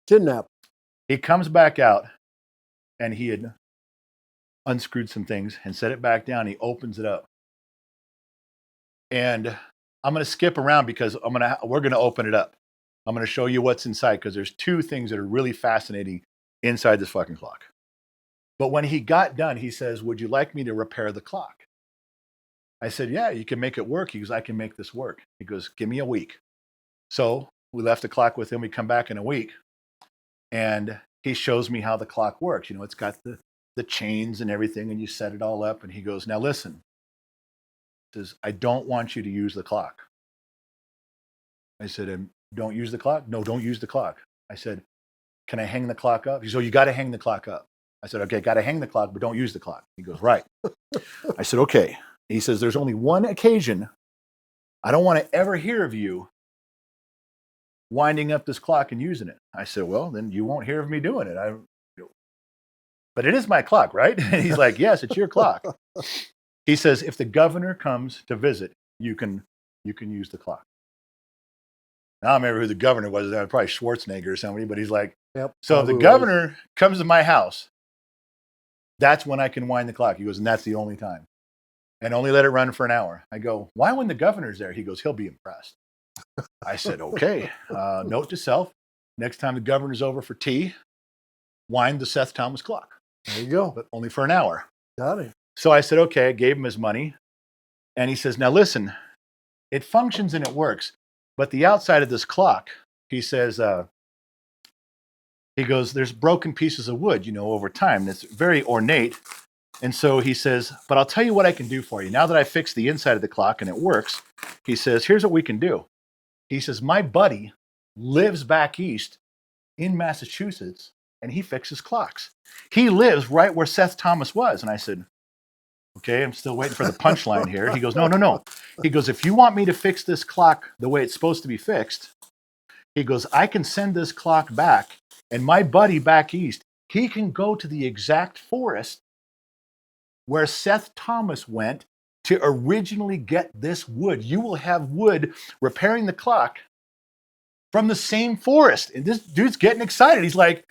Kidnap. He comes back out, and he had unscrewed some things and set it back down. He opens it up. And I'm going to skip around because we're going to open it up. I'm going to show you what's inside because there's two things that are really fascinating inside this fucking clock. But when he got done, he says, would you like me to repair the clock? I said, yeah, you can make it work. He goes, I can make this work. He goes, give me a week. So we left the clock with him. We come back in a week, and he shows me how the clock works. It's got the chains and everything, and you set it all up. And he goes, now listen. He says, I don't want you to use the clock. I said, don't use the clock? No, don't use the clock. I said, can I hang the clock up? He said, you got to hang the clock up. I said, okay, got to hang the clock, but don't use the clock. He goes, right. I said, okay. He says, there's only one occasion I don't want to ever hear of you winding up this clock and using it. I said, well, then you won't hear of me doing it. But it is my clock, right? And he's like, yes, it's your clock. He says, if the governor comes to visit, you can use the clock. I don't remember who the governor was. Probably Schwarzenegger or somebody, but he's like, Yep. so if the Probably governor comes to my house, that's when I can wind the clock. He goes, and that's the only time. And only let it run for an hour. I go, why when the governor's there? He goes, he'll be impressed. I said, okay. Note to self, next time the governor's over for tea, wind the Seth Thomas clock, There you go. but only for an hour. Got it. So I said, okay, I gave him his money. And he says, now listen, it functions and it works. But the outside of this clock, he says, he goes, there's broken pieces of wood, over time. And it's very ornate. And so he says, but I'll tell you what I can do for you. Now that I fixed the inside of the clock and it works, he says, here's what we can do. He says, my buddy lives back east in Massachusetts and he fixes clocks. He lives right where Seth Thomas was. And I said, okay, I'm still waiting for the punchline here. He goes, no. He goes, if you want me to fix this clock the way it's supposed to be fixed, he goes, I can send this clock back. And my buddy back east, he can go to the exact forest where Seth Thomas went to originally get this wood. You will have wood repairing the clock from the same forest. And this dude's getting excited. He's like,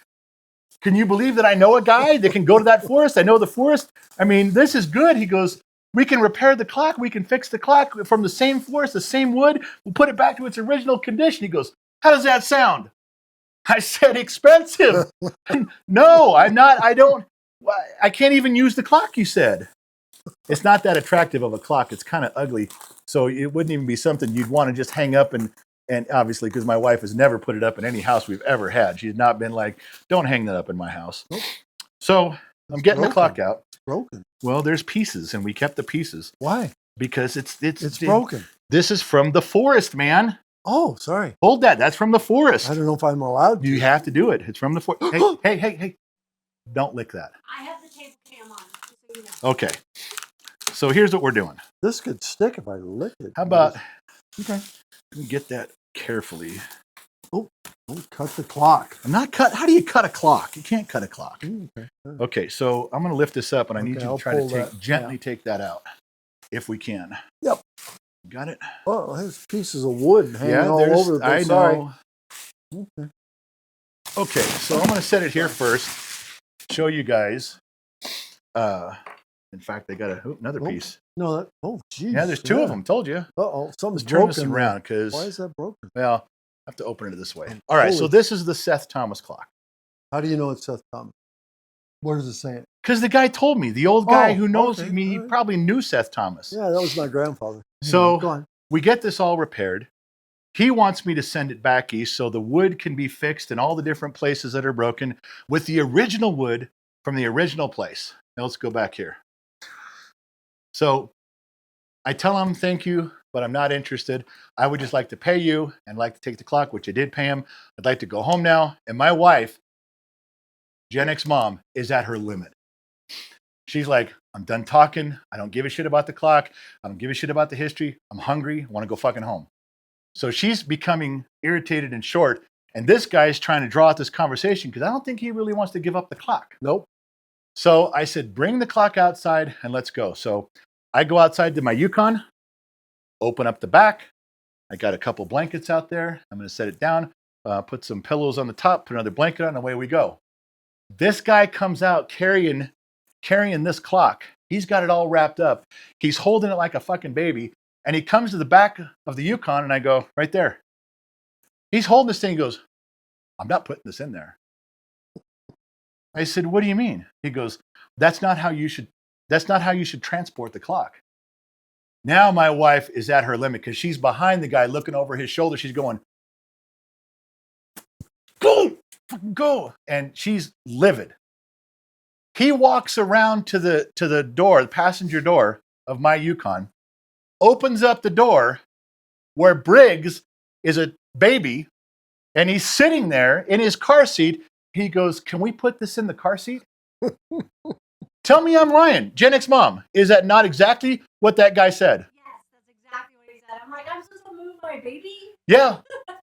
can you believe that I know a guy that can go to that forest? I know the forest. I mean, this is good. He goes, we can repair the clock. We can fix the clock from the same forest, the same wood. We'll put it back to its original condition. He goes, how does that sound? I said, expensive. No, I'm not. I can't even use the clock, you said. It's not that attractive of a clock. It's kind of ugly. So it wouldn't even be something you'd want to just hang up and obviously, because my wife has never put it up in any house we've ever had. She's not been like, don't hang that up in my house. Nope. So I'm getting the clock out. It's broken. Well, there's pieces, and we kept the pieces. Why? Because it's broken. This is from the forest, man. Oh, sorry. Hold that. That's from the forest. I don't know if I'm allowed to. You have to do it. It's from the forest. Hey. Don't lick that. I have the table cam on, just so you know. Okay. So here's what we're doing. This could stick if I lick it. How about, Okay. let me get that carefully. Don't cut the clock. How do you cut a clock? You can't cut a clock. Okay. Okay, so I'm going to lift this up, and I need you I'll to try to pull that, gently take that out, if we can. Yep. Got it? Oh, there's pieces of wood hanging all there's- over the I place. Sorry. know. Okay. Okay, so I'm going to set it here first, show you guys. In fact, I got another Oh, piece. No, that. Oh, geez. Yeah, there's two of them. Told you. Uh-oh, something's Let's turn this broken. around because, Why is that broken? well, I have to open it this way. All right, so Holy- this is the Seth Thomas clock. How do you know it's Seth Thomas? What does it say? Because the guy told me, the old guy Oh, who knows okay, me, he all right. probably knew Seth Thomas. Yeah, that was my grandfather. So- Go on. We get this all repaired. He wants me to send it back east so the wood can be fixed in all the different places that are broken with the original wood from the original place. Now let's go back here. So I tell him, thank you, but I'm not interested. I would just like to pay you and like to take the clock, which I did pay him. I'd like to go home now. And my wife, Gen X mom, is at her limit. She's like, I'm done talking. I don't give a shit about the clock. I don't give a shit about the history. I'm hungry. I want to go fucking home. So she's becoming irritated and short. And this guy's trying to draw out this conversation because I don't think he really wants to give up the clock. Nope. So I said, bring the clock outside and let's go. So I go outside to my Yukon, open up the back. I got a couple blankets out there. I'm going to set it down, put some pillows on the top, put another blanket on, and away we go. This guy comes out carrying this clock. He's got it all wrapped up. He's holding it like a fucking baby. And he comes to the back of the Yukon and I go, right there. He's holding this thing. He goes, I'm not putting this in there. I said, what do you mean? He goes, that's not how you should transport the clock. Now my wife is at her limit because she's behind the guy looking over his shoulder. She's going, go, fucking go. And she's livid. He walks around to the door, the passenger door of my Yukon, opens up the door where Briggs is a baby, and he's sitting there in his car seat. He goes, can we put this in the car seat? Tell me I'm lying. Gen X mom, is that not exactly what that guy said? Yes, that's exactly what he said. I'm like, I'm supposed to move my baby? Yeah.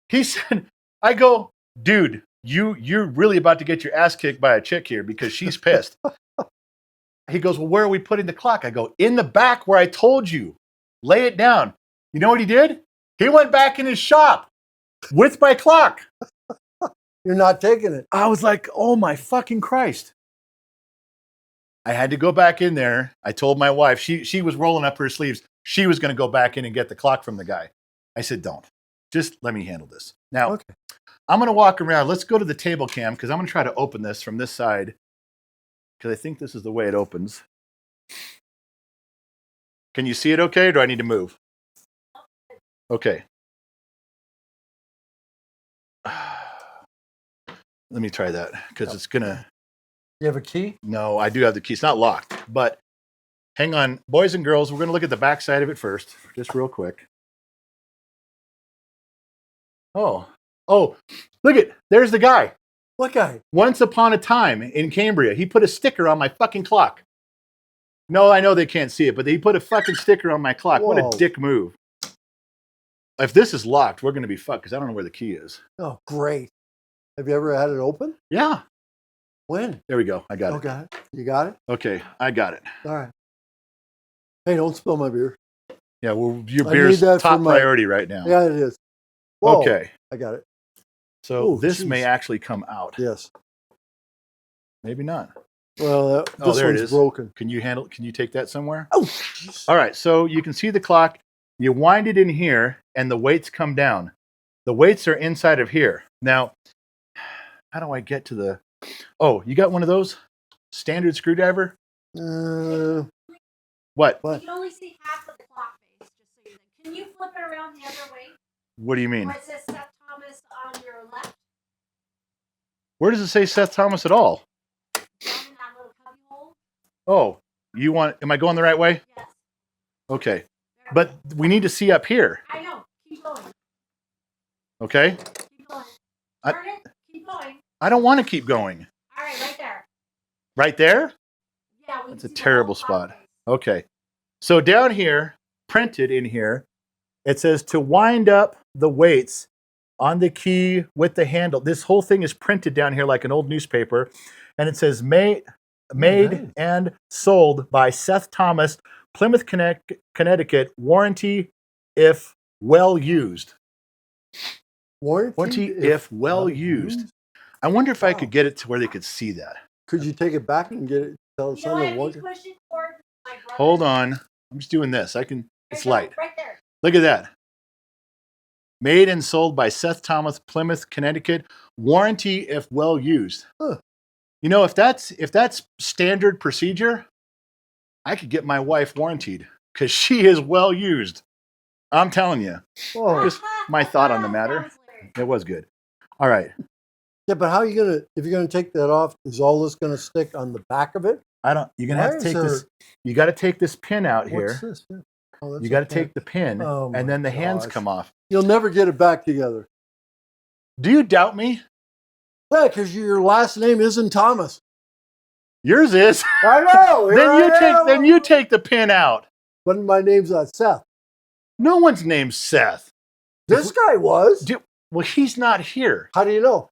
He said, I go, dude, you're really about to get your ass kicked by a chick here because she's pissed. He goes, well, where are we putting the clock? I go, in the back where I told you. Lay it down. You know what he did? He went back in his shop with my clock. You're not taking it. I was like, oh my fucking Christ. I had to go back in there. I told my wife, she was rolling up her sleeves. She was going to go back in and get the clock from the guy. I said, don't. Just let me handle this. Now, Okay. I'm going to walk around. Let's go to the table cam because I'm going to try to open this from this side because I think this is the way it opens. Can you see it okay, or do I need to move? Okay. Let me try that because it's going to... You have a key? No, I do have the key. It's not locked, but hang on. Boys and girls, we're going to look at the back side of it first, just real quick. Oh, look it. There's the guy. What guy? Once upon a time in Cambria, he put a sticker on my fucking clock. No, I know they can't see it, but he put a fucking sticker on my clock. What Whoa. a dick move. If this is locked, we're going to be fucked because I don't know where the key is. Oh, great. Have you ever had it open? Yeah. When? There we go. I got it. Okay. You got it? Okay, I got it. All right. Hey, don't spill my beer. Yeah, well, your I beer's need that top for my- priority right now. Yeah, it is. Whoa. Okay, I got it. so Ooh, this jeez. may actually come out. Yes. Maybe not. Well, this there it one's is. broken. Can you take that somewhere? Oh, jeez. All right, so you can see the clock. You wind it in here, and the weights come down. The weights are inside of here. Now, how do I get to the... Oh, you got one of those? Standard screwdriver? What? What? You can only see half of the clock face, just so you know. Can you flip it around the other way? What do you mean? Where it says Seth Thomas on your left, Where does it say Seth Thomas at all? down in that little cubby hole? Oh, you want... Am I going the right way? Yes. Okay. But we need to see up here, I know. Keep going. okay? Keep going. I- Turn it. Keep going. I don't want to keep going. All right, right there. Right there? Yeah, we That's can a see the terrible whole clock spot. face. Okay. So down here, printed in here, it says to wind up the weights on the key with the handle. This whole thing is printed down here like an old newspaper. And it says made Nice. and sold by Seth Thomas, Plymouth, Connecticut. Warranty if well used. Warranty if well used. I wonder if I could Wow. get it to where they could see that. Could you take it back and get it? Tell You know son what? to If walk you it? push it toward my brother. Hold on. I'm just doing this. It's There you go, light. Right there. Look at that. Made and sold by Seth Thomas, Plymouth, Connecticut. Warranty if well used. Huh. You know, if that's standard procedure, I could get my wife warranted because she is well used. I'm telling you, Oh, Just my thought on the matter. That was hilarious. it was good. All right, yeah, but how are you gonna? If you're gonna take that off, is all this gonna stick on the back of it? you're gonna have Why to is take this. You got to take this pin out What's here. this? Yeah. Oh, that's You got to okay. take the pin, Oh, my and then the hands gosh. come off. You'll never get it back together. Do you doubt me? Yeah, because your last name isn't Thomas. Yours is. I know. then you take the pin out. But my name's not Seth. No one's named Seth. This guy was. Well, he's not here How do you know?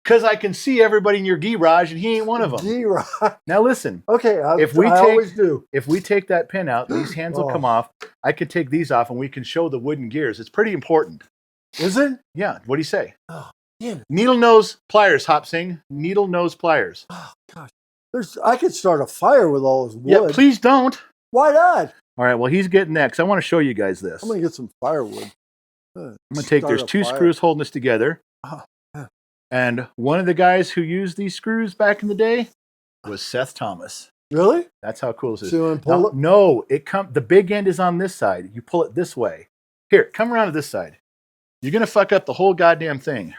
because I can see everybody in your garage, and he ain't one of them. D-Rock. Now listen, Okay, If we I take- always do. if we take that pin out, these hands will Oh. come off. I could take these off, and we can show the wooden gears. It's pretty important. Is it? Yeah. What do you say? Damn it. Needle nose pliers, Hop Sing. Needle nose pliers. Oh, gosh. I could start a fire with all this wood. Yeah. Please don't. Why not? All right. Well, he's getting that because I want to show you guys this. I'm going to get some firewood. I'm gonna take. There's two screws holding this together, Oh, yeah. and one of the guys who used these screws back in the day was Seth Thomas. Really? That's how cool this is. So you want to pull it? No, the big end is on this side. You pull it this way. Here, come around to this side. You're gonna fuck up the whole goddamn thing.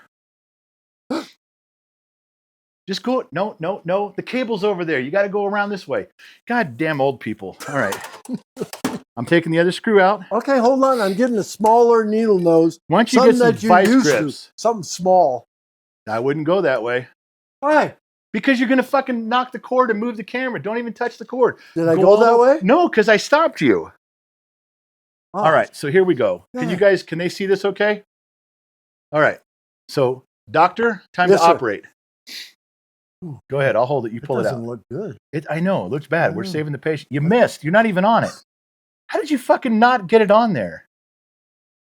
Just go. No. The cable's over there. You got to go around this way. Goddamn old people. All right. I'm taking the other screw out. Okay, hold on. I'm getting a smaller needle nose. Why don't you get Something some that vice you used grips? to. Something small. I wouldn't go that way Why? because you're gonna fucking knock the cord and move the camera. Don't even touch the cord. Did I go that all- way? No, because I stopped you. Oh, All right, so here we go. Can you Yeah. guys, can they see this okay? All right. So, doctor, time Yes, to sir. operate. Ooh. Go ahead, I'll hold it. You It pull it doesn't out. look good. I know, it looks bad. We're Yeah. saving the patient. You missed. You're not even on it. How did you fucking not get it on there?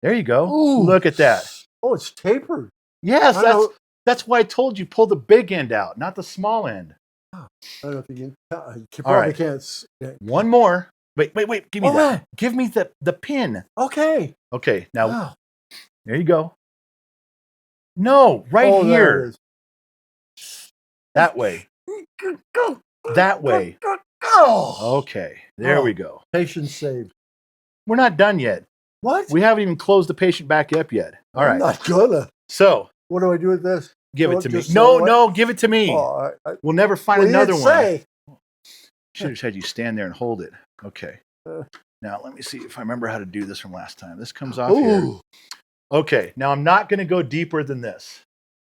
There you go. Ooh. Look at that. Oh, it's tapered. Yes, I know. that's why I told you pull the big end out, not the small end. I don't know if you can tell. You All probably right. can't. One more. Wait. Give me that. Okay. Give me the pin. Okay. Okay, now Wow. there you go. No, right Oh, there here. it is. That way. Go. That way. Oh. Okay, there we go. Patience saved. We're not done yet. What? We haven't even closed the patient back up yet. All I'm right. not gonna. So What do I do with this? give So it to me. just so No, give it to me. Oh, We'll never find well, you another didn't one. say. Should have had you stand there and hold it. Okay. Uh. Now let me see if I remember how to do this from last time. This comes off here. Ooh. Okay. Now I'm not going to go deeper than this.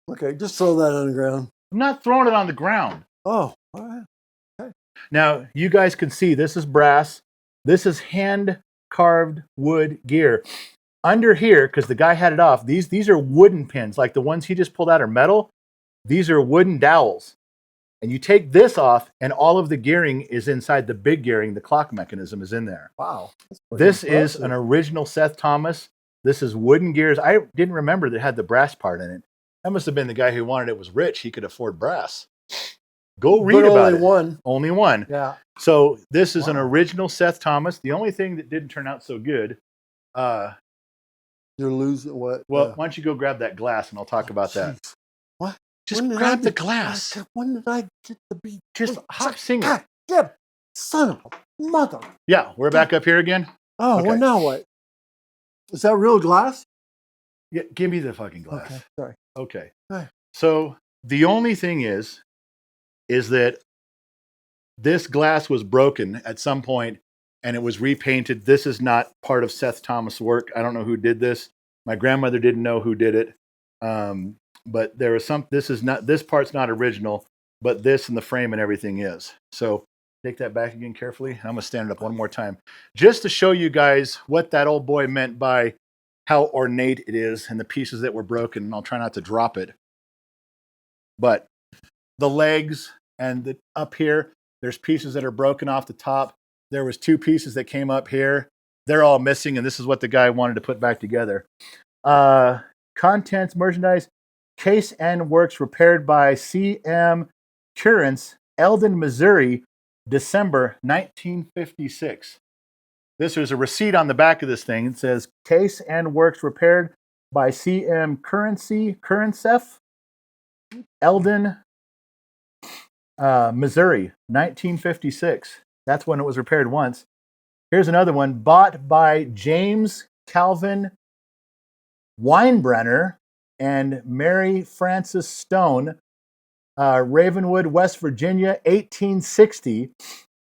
Okay, just throw that on the ground. I'm not throwing it on the ground. Oh, all right. Now you guys can see this is brass. This is hand carved wood gear. Under here, because the guy had it off, these are wooden pins. Like the ones he just pulled out are metal. These are wooden dowels. And you take this off, and all of the gearing is inside the big gearing. The clock mechanism is in there. Wow. That's pretty This is impressive. an original Seth Thomas. This is wooden gears. I didn't remember that it had the brass part in it. That must have been the guy who wanted it was rich. He could afford brass. Go read But about only it. one. Only one. Yeah. So this is an Wow. original Seth Thomas. The only thing that didn't turn out so good. You're losing what? Well, why don't you go grab that glass and I'll talk about that. Jeez. What? Just When did grab I the get- glass. When did I get to be? Just hop sing it. God, yeah, son of a mother. Yeah, we're back up here again. Oh, Okay. well, now what? Is that real glass? Yeah, give me the fucking glass. Okay, sorry. Okay. Right. So the only thing is that this glass was broken at some point and it was repainted. This is not part of Seth Thomas' work. I don't know who did this. My grandmother didn't know who did it. But there was this part's not original, but this and the frame and everything is. So take that back again carefully. I'm going to stand it up one more time just to show you guys what that old boy meant by how ornate it is and the pieces that were broken. And I'll try not to drop it. But the legs and up here, there's pieces that are broken off the top. There was 2 pieces that came up here. They're all missing, and this is what the guy wanted to put back together. Contents, merchandise, case and works repaired by C.M. Currence, Eldon, Missouri, December 1956. This is a receipt on the back of this thing. It says, case and works repaired by C.M. Currencef, Eldon, Missouri, 1956. That's when it was repaired once. Here's another one, bought by James Calvin Weinbrenner and Mary Frances Stone, Ravenwood, West Virginia, 1860,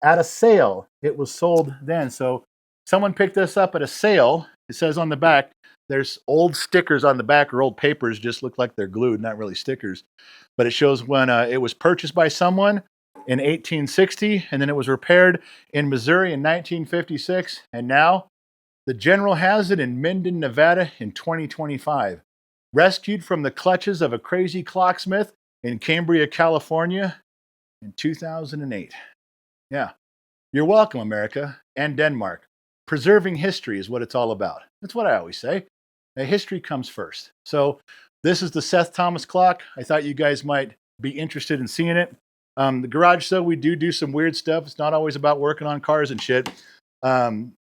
at a sale. It was sold then. So someone picked this up at a sale. It says on the back, there's old stickers on the back, or old papers, just look like they're glued, not really stickers. But it shows when it was purchased by someone in 1860, and then it was repaired in Missouri in 1956, and now the General has it in Minden, Nevada in 2025. Rescued from the clutches of a crazy clocksmith in Cambria, California in 2008. Yeah. You're welcome, America and Denmark. Preserving history is what it's all about. That's what I always say. History comes first. So this is the Seth Thomas clock. I thought you guys might be interested in seeing it. The garage sale, we do some weird stuff. It's not always about working on cars and shit.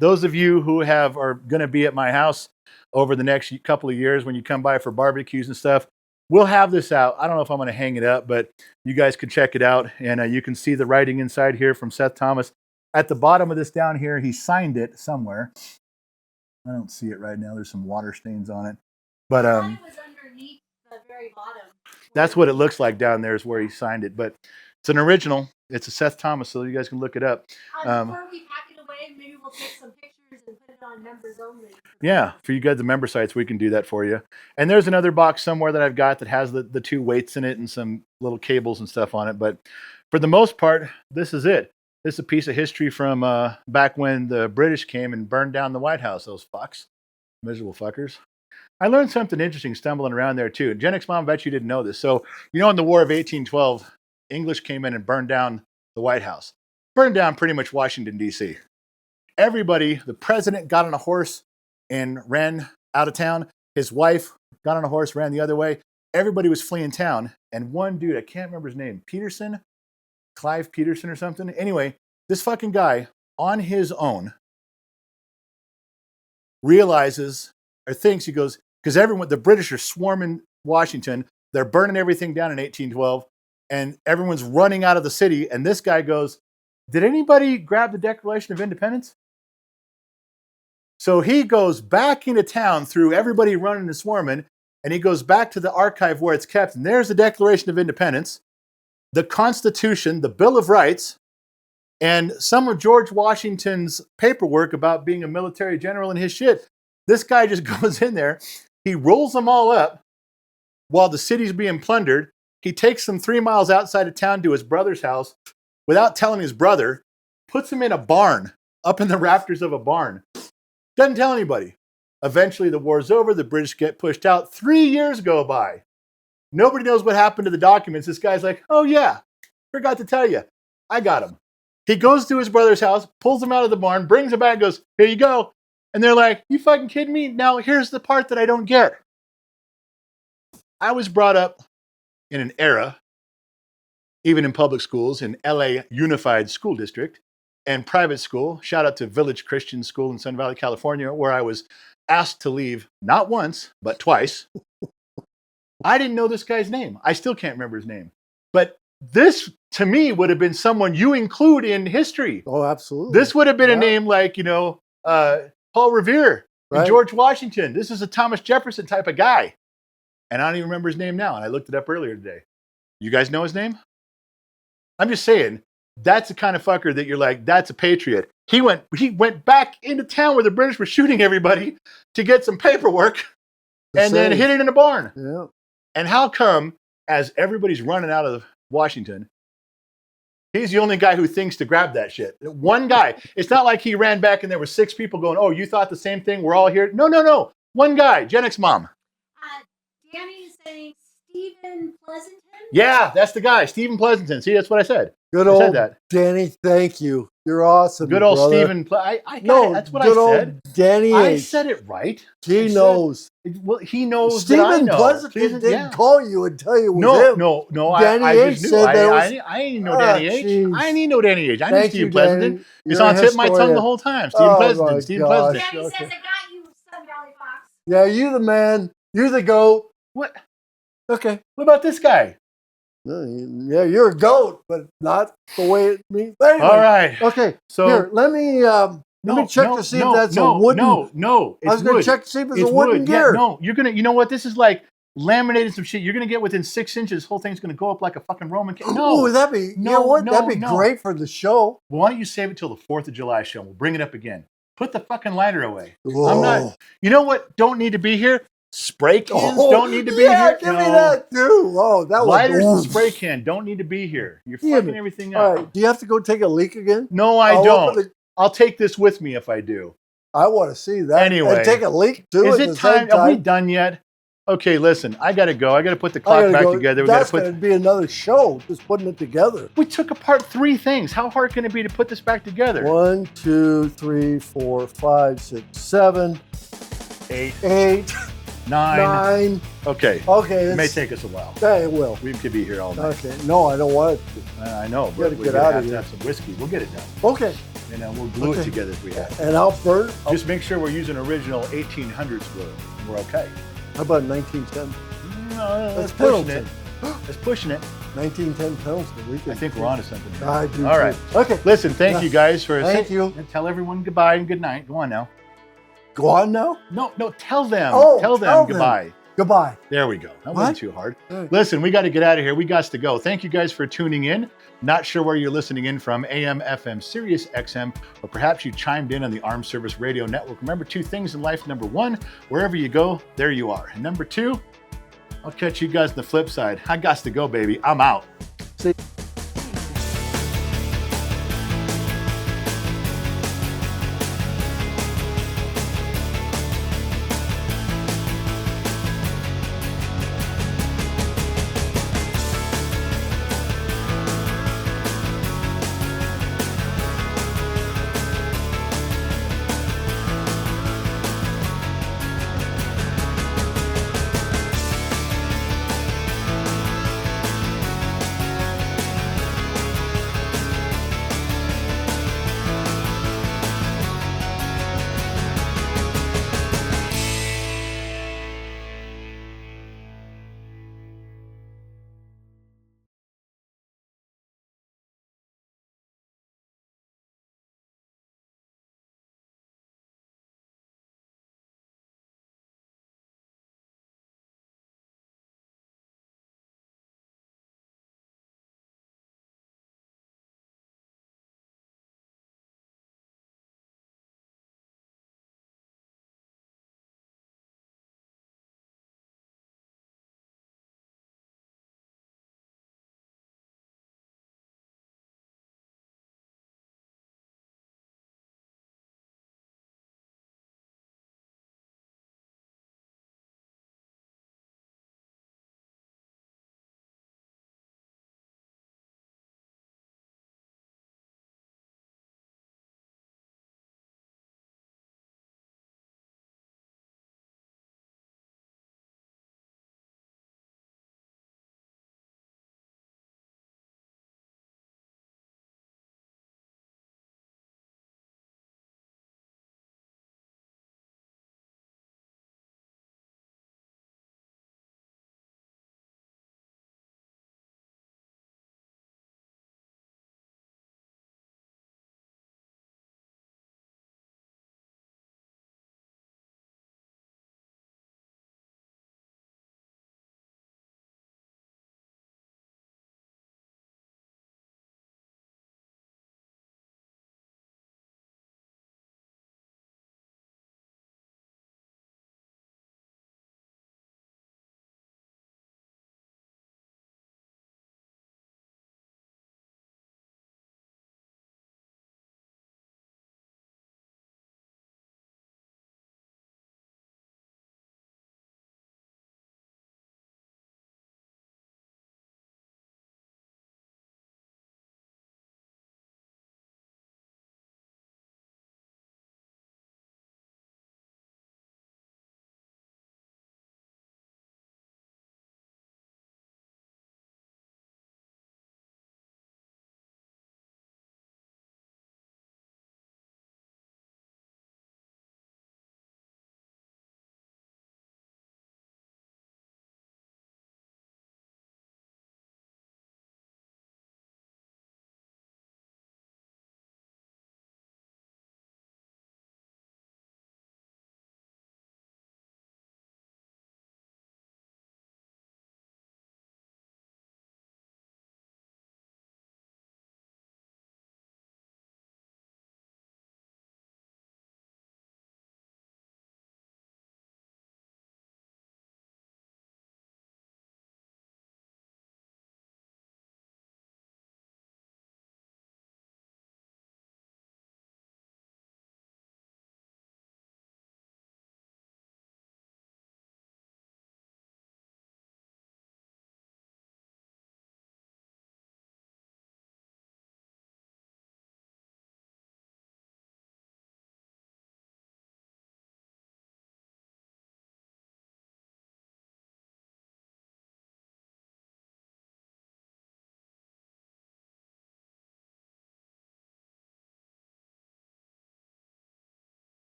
Those of you who are going to be at my house over the next couple of years when you come by for barbecues and stuff, we'll have this out. I don't know if I'm going to hang it up, but you guys can check it out. And you can see the writing inside here from Seth Thomas. At the bottom of this down here, he signed it somewhere. I don't see it right now. There's some water stains on it. But I thought it was underneath the very bottom. that's what it looks like down there is where he signed it. But it's an original. It's a Seth Thomas, so you guys can look it up. Before we pack it away, maybe we'll take some pictures and put it on members only. Yeah, for you guys, the member sites, we can do that for you. And there's another box somewhere that I've got that has the 2 weights in it and some little cables and stuff on it. But for the most part, this is it. This is a piece of history from back when the British came and burned down the White House, those fucks. Miserable fuckers. I learned something interesting stumbling around there too. Gen X Mom, I bet you didn't know this. So, in the War of 1812, English came in and burned down the White House. Burned down pretty much Washington, D.C. Everybody, the president got on a horse and ran out of town. His wife got on a horse, ran the other way. Everybody was fleeing town. And one dude, I can't remember his name, Clive Peterson or something. Anyway, this fucking guy on his own realizes or thinks, he goes, because everyone, the British are swarming Washington. They're burning everything down in 1812 and everyone's running out of the city. And this guy goes, did anybody grab the Declaration of Independence? So he goes back into town through everybody running and swarming, and he goes back to the archive where it's kept. And there's the Declaration of Independence, the Constitution, the Bill of Rights, and some of George Washington's paperwork about being a military general and his shit. This guy just goes in there. He rolls them all up while the city's being plundered. He takes them 3 miles outside of town to his brother's house without telling his brother, puts him in a barn, up in the rafters of a barn. Doesn't tell anybody. Eventually, the war's over. The British get pushed out. 3 years go by. Nobody knows what happened to the documents. This guy's like, oh, yeah, forgot to tell you. I got them. He goes to his brother's house, pulls them out of the barn, brings them back, and goes, here you go. And they're like, you fucking kidding me? Now, here's the part that I don't get. I was brought up in an era, even in public schools, in LA Unified School District, and private school, shout out to Village Christian School in Sun Valley, California, where I was asked to leave not once, but twice. I didn't know this guy's name. I still can't remember his name. But this, to me, would have been someone you include in history. Oh, absolutely. This would have been a name like, Paul Revere and Right. George Washington. This is a Thomas Jefferson type of guy. And I don't even remember his name now. And I looked it up earlier today. You guys know his name? I'm just saying, that's the kind of fucker that you're like, that's a patriot. He went back into town where the British were shooting everybody to get some paperwork and then hid it in a barn. Yeah. And how come, as everybody's running out of Washington, he's the only guy who thinks to grab that shit? One guy. It's not like he ran back and there were 6 people going, oh, you thought the same thing? We're all here. No. One guy, Gen X mom. Danny is saying Stephen Pleasanton. Yeah, that's the guy, Stephen Pleasanton. See, that's what I said. Good I old said that. Danny, thank you. You're awesome. Good old brother. Stephen. That's what I good said. Old Danny I H. said it right. He knows. Well, he knows that I Stephen know. Pleasanton didn't call you and tell you it was him. No. Danny I H just knew. said there was- I ain't know Danny H. jeez. I ain't know Danny H. I knew Thank Stephen you, Pleasanton. Danny. It's You're on a the tip of my tongue historian. the whole time. Oh, my Stephen gosh. Pleasanton. Danny Okay. says, I got you, Sun Valley Fox. Yeah, you the man. You're the goat. What? Okay. What about this guy? Yeah, you're a goat, but not the way it means. Anyway, All right. Okay. So Here, let me check to see if that's a wooden. No. I was going to check to see if it's a wooden wood. gear. Yeah, no, you're gonna. You know what? This is like laminated some shit. You're gonna get within 6 inches. This whole thing's gonna go up like a fucking Roman. No. Ooh, that'd be. No, you know what? no, That'd be no. great for the show. Well, why don't you save it till the 4th of July show? We'll bring it up again. Put the fucking lighter away. Whoa. I'm not. You know what? Don't need to be here. Spray cans Oh, don't need to be yeah, here. give me that too. Oh, that was Lighters and oof. spray can don't need to be here. You're Damn fucking it. everything up. All right. Do you have to go take a leak again? No, I I'll don't. open the- I'll take this with me if I do. I want to see that. Anyway. And take a leak too. Is at it the same time? Are we done yet? Okay, listen. I gotta go. I gotta put the I clock gotta back go. together. We That's gotta going put. to be another show. Just putting it together. We took apart 3 things. How hard can it be to put this back together? 1, 2, 3, 4, 5, 6, 7, 8, 8, 9. 9. Okay. Okay, It may it's, take us a while. yeah, it will. We could be here all night. Okay, no, I don't want it to. I know, gotta but we're get gonna out have of to here. have some whiskey. We'll get it done. Okay, And we'll glue it Okay. together if we have. and I'll burn. Just make sure we're using original 1800s glue. And we're okay. How about 1910? No, That's pushing it. Pendleton. That's pushing it. 1910 Pendleton. We can, I think we're onto something here. I do. All too. right. Okay, Listen, thank Yeah. you guys for Thank you. And tell everyone goodbye and good night. Go on now. go on now. No, tell them. Oh, tell them tell them. goodbye. Goodbye. There we go. That What? wasn't too hard. All right. Listen, we got to get out of here. We got to go. Thank you guys for tuning in. Not sure where you're listening in from, AM, FM, Sirius XM, or perhaps you chimed in on the Armed Service Radio Network. Remember 2 things in life. Number 1, wherever you go, there you are. And number 2, I'll catch you guys on the flip side. I got to go, baby. I'm out.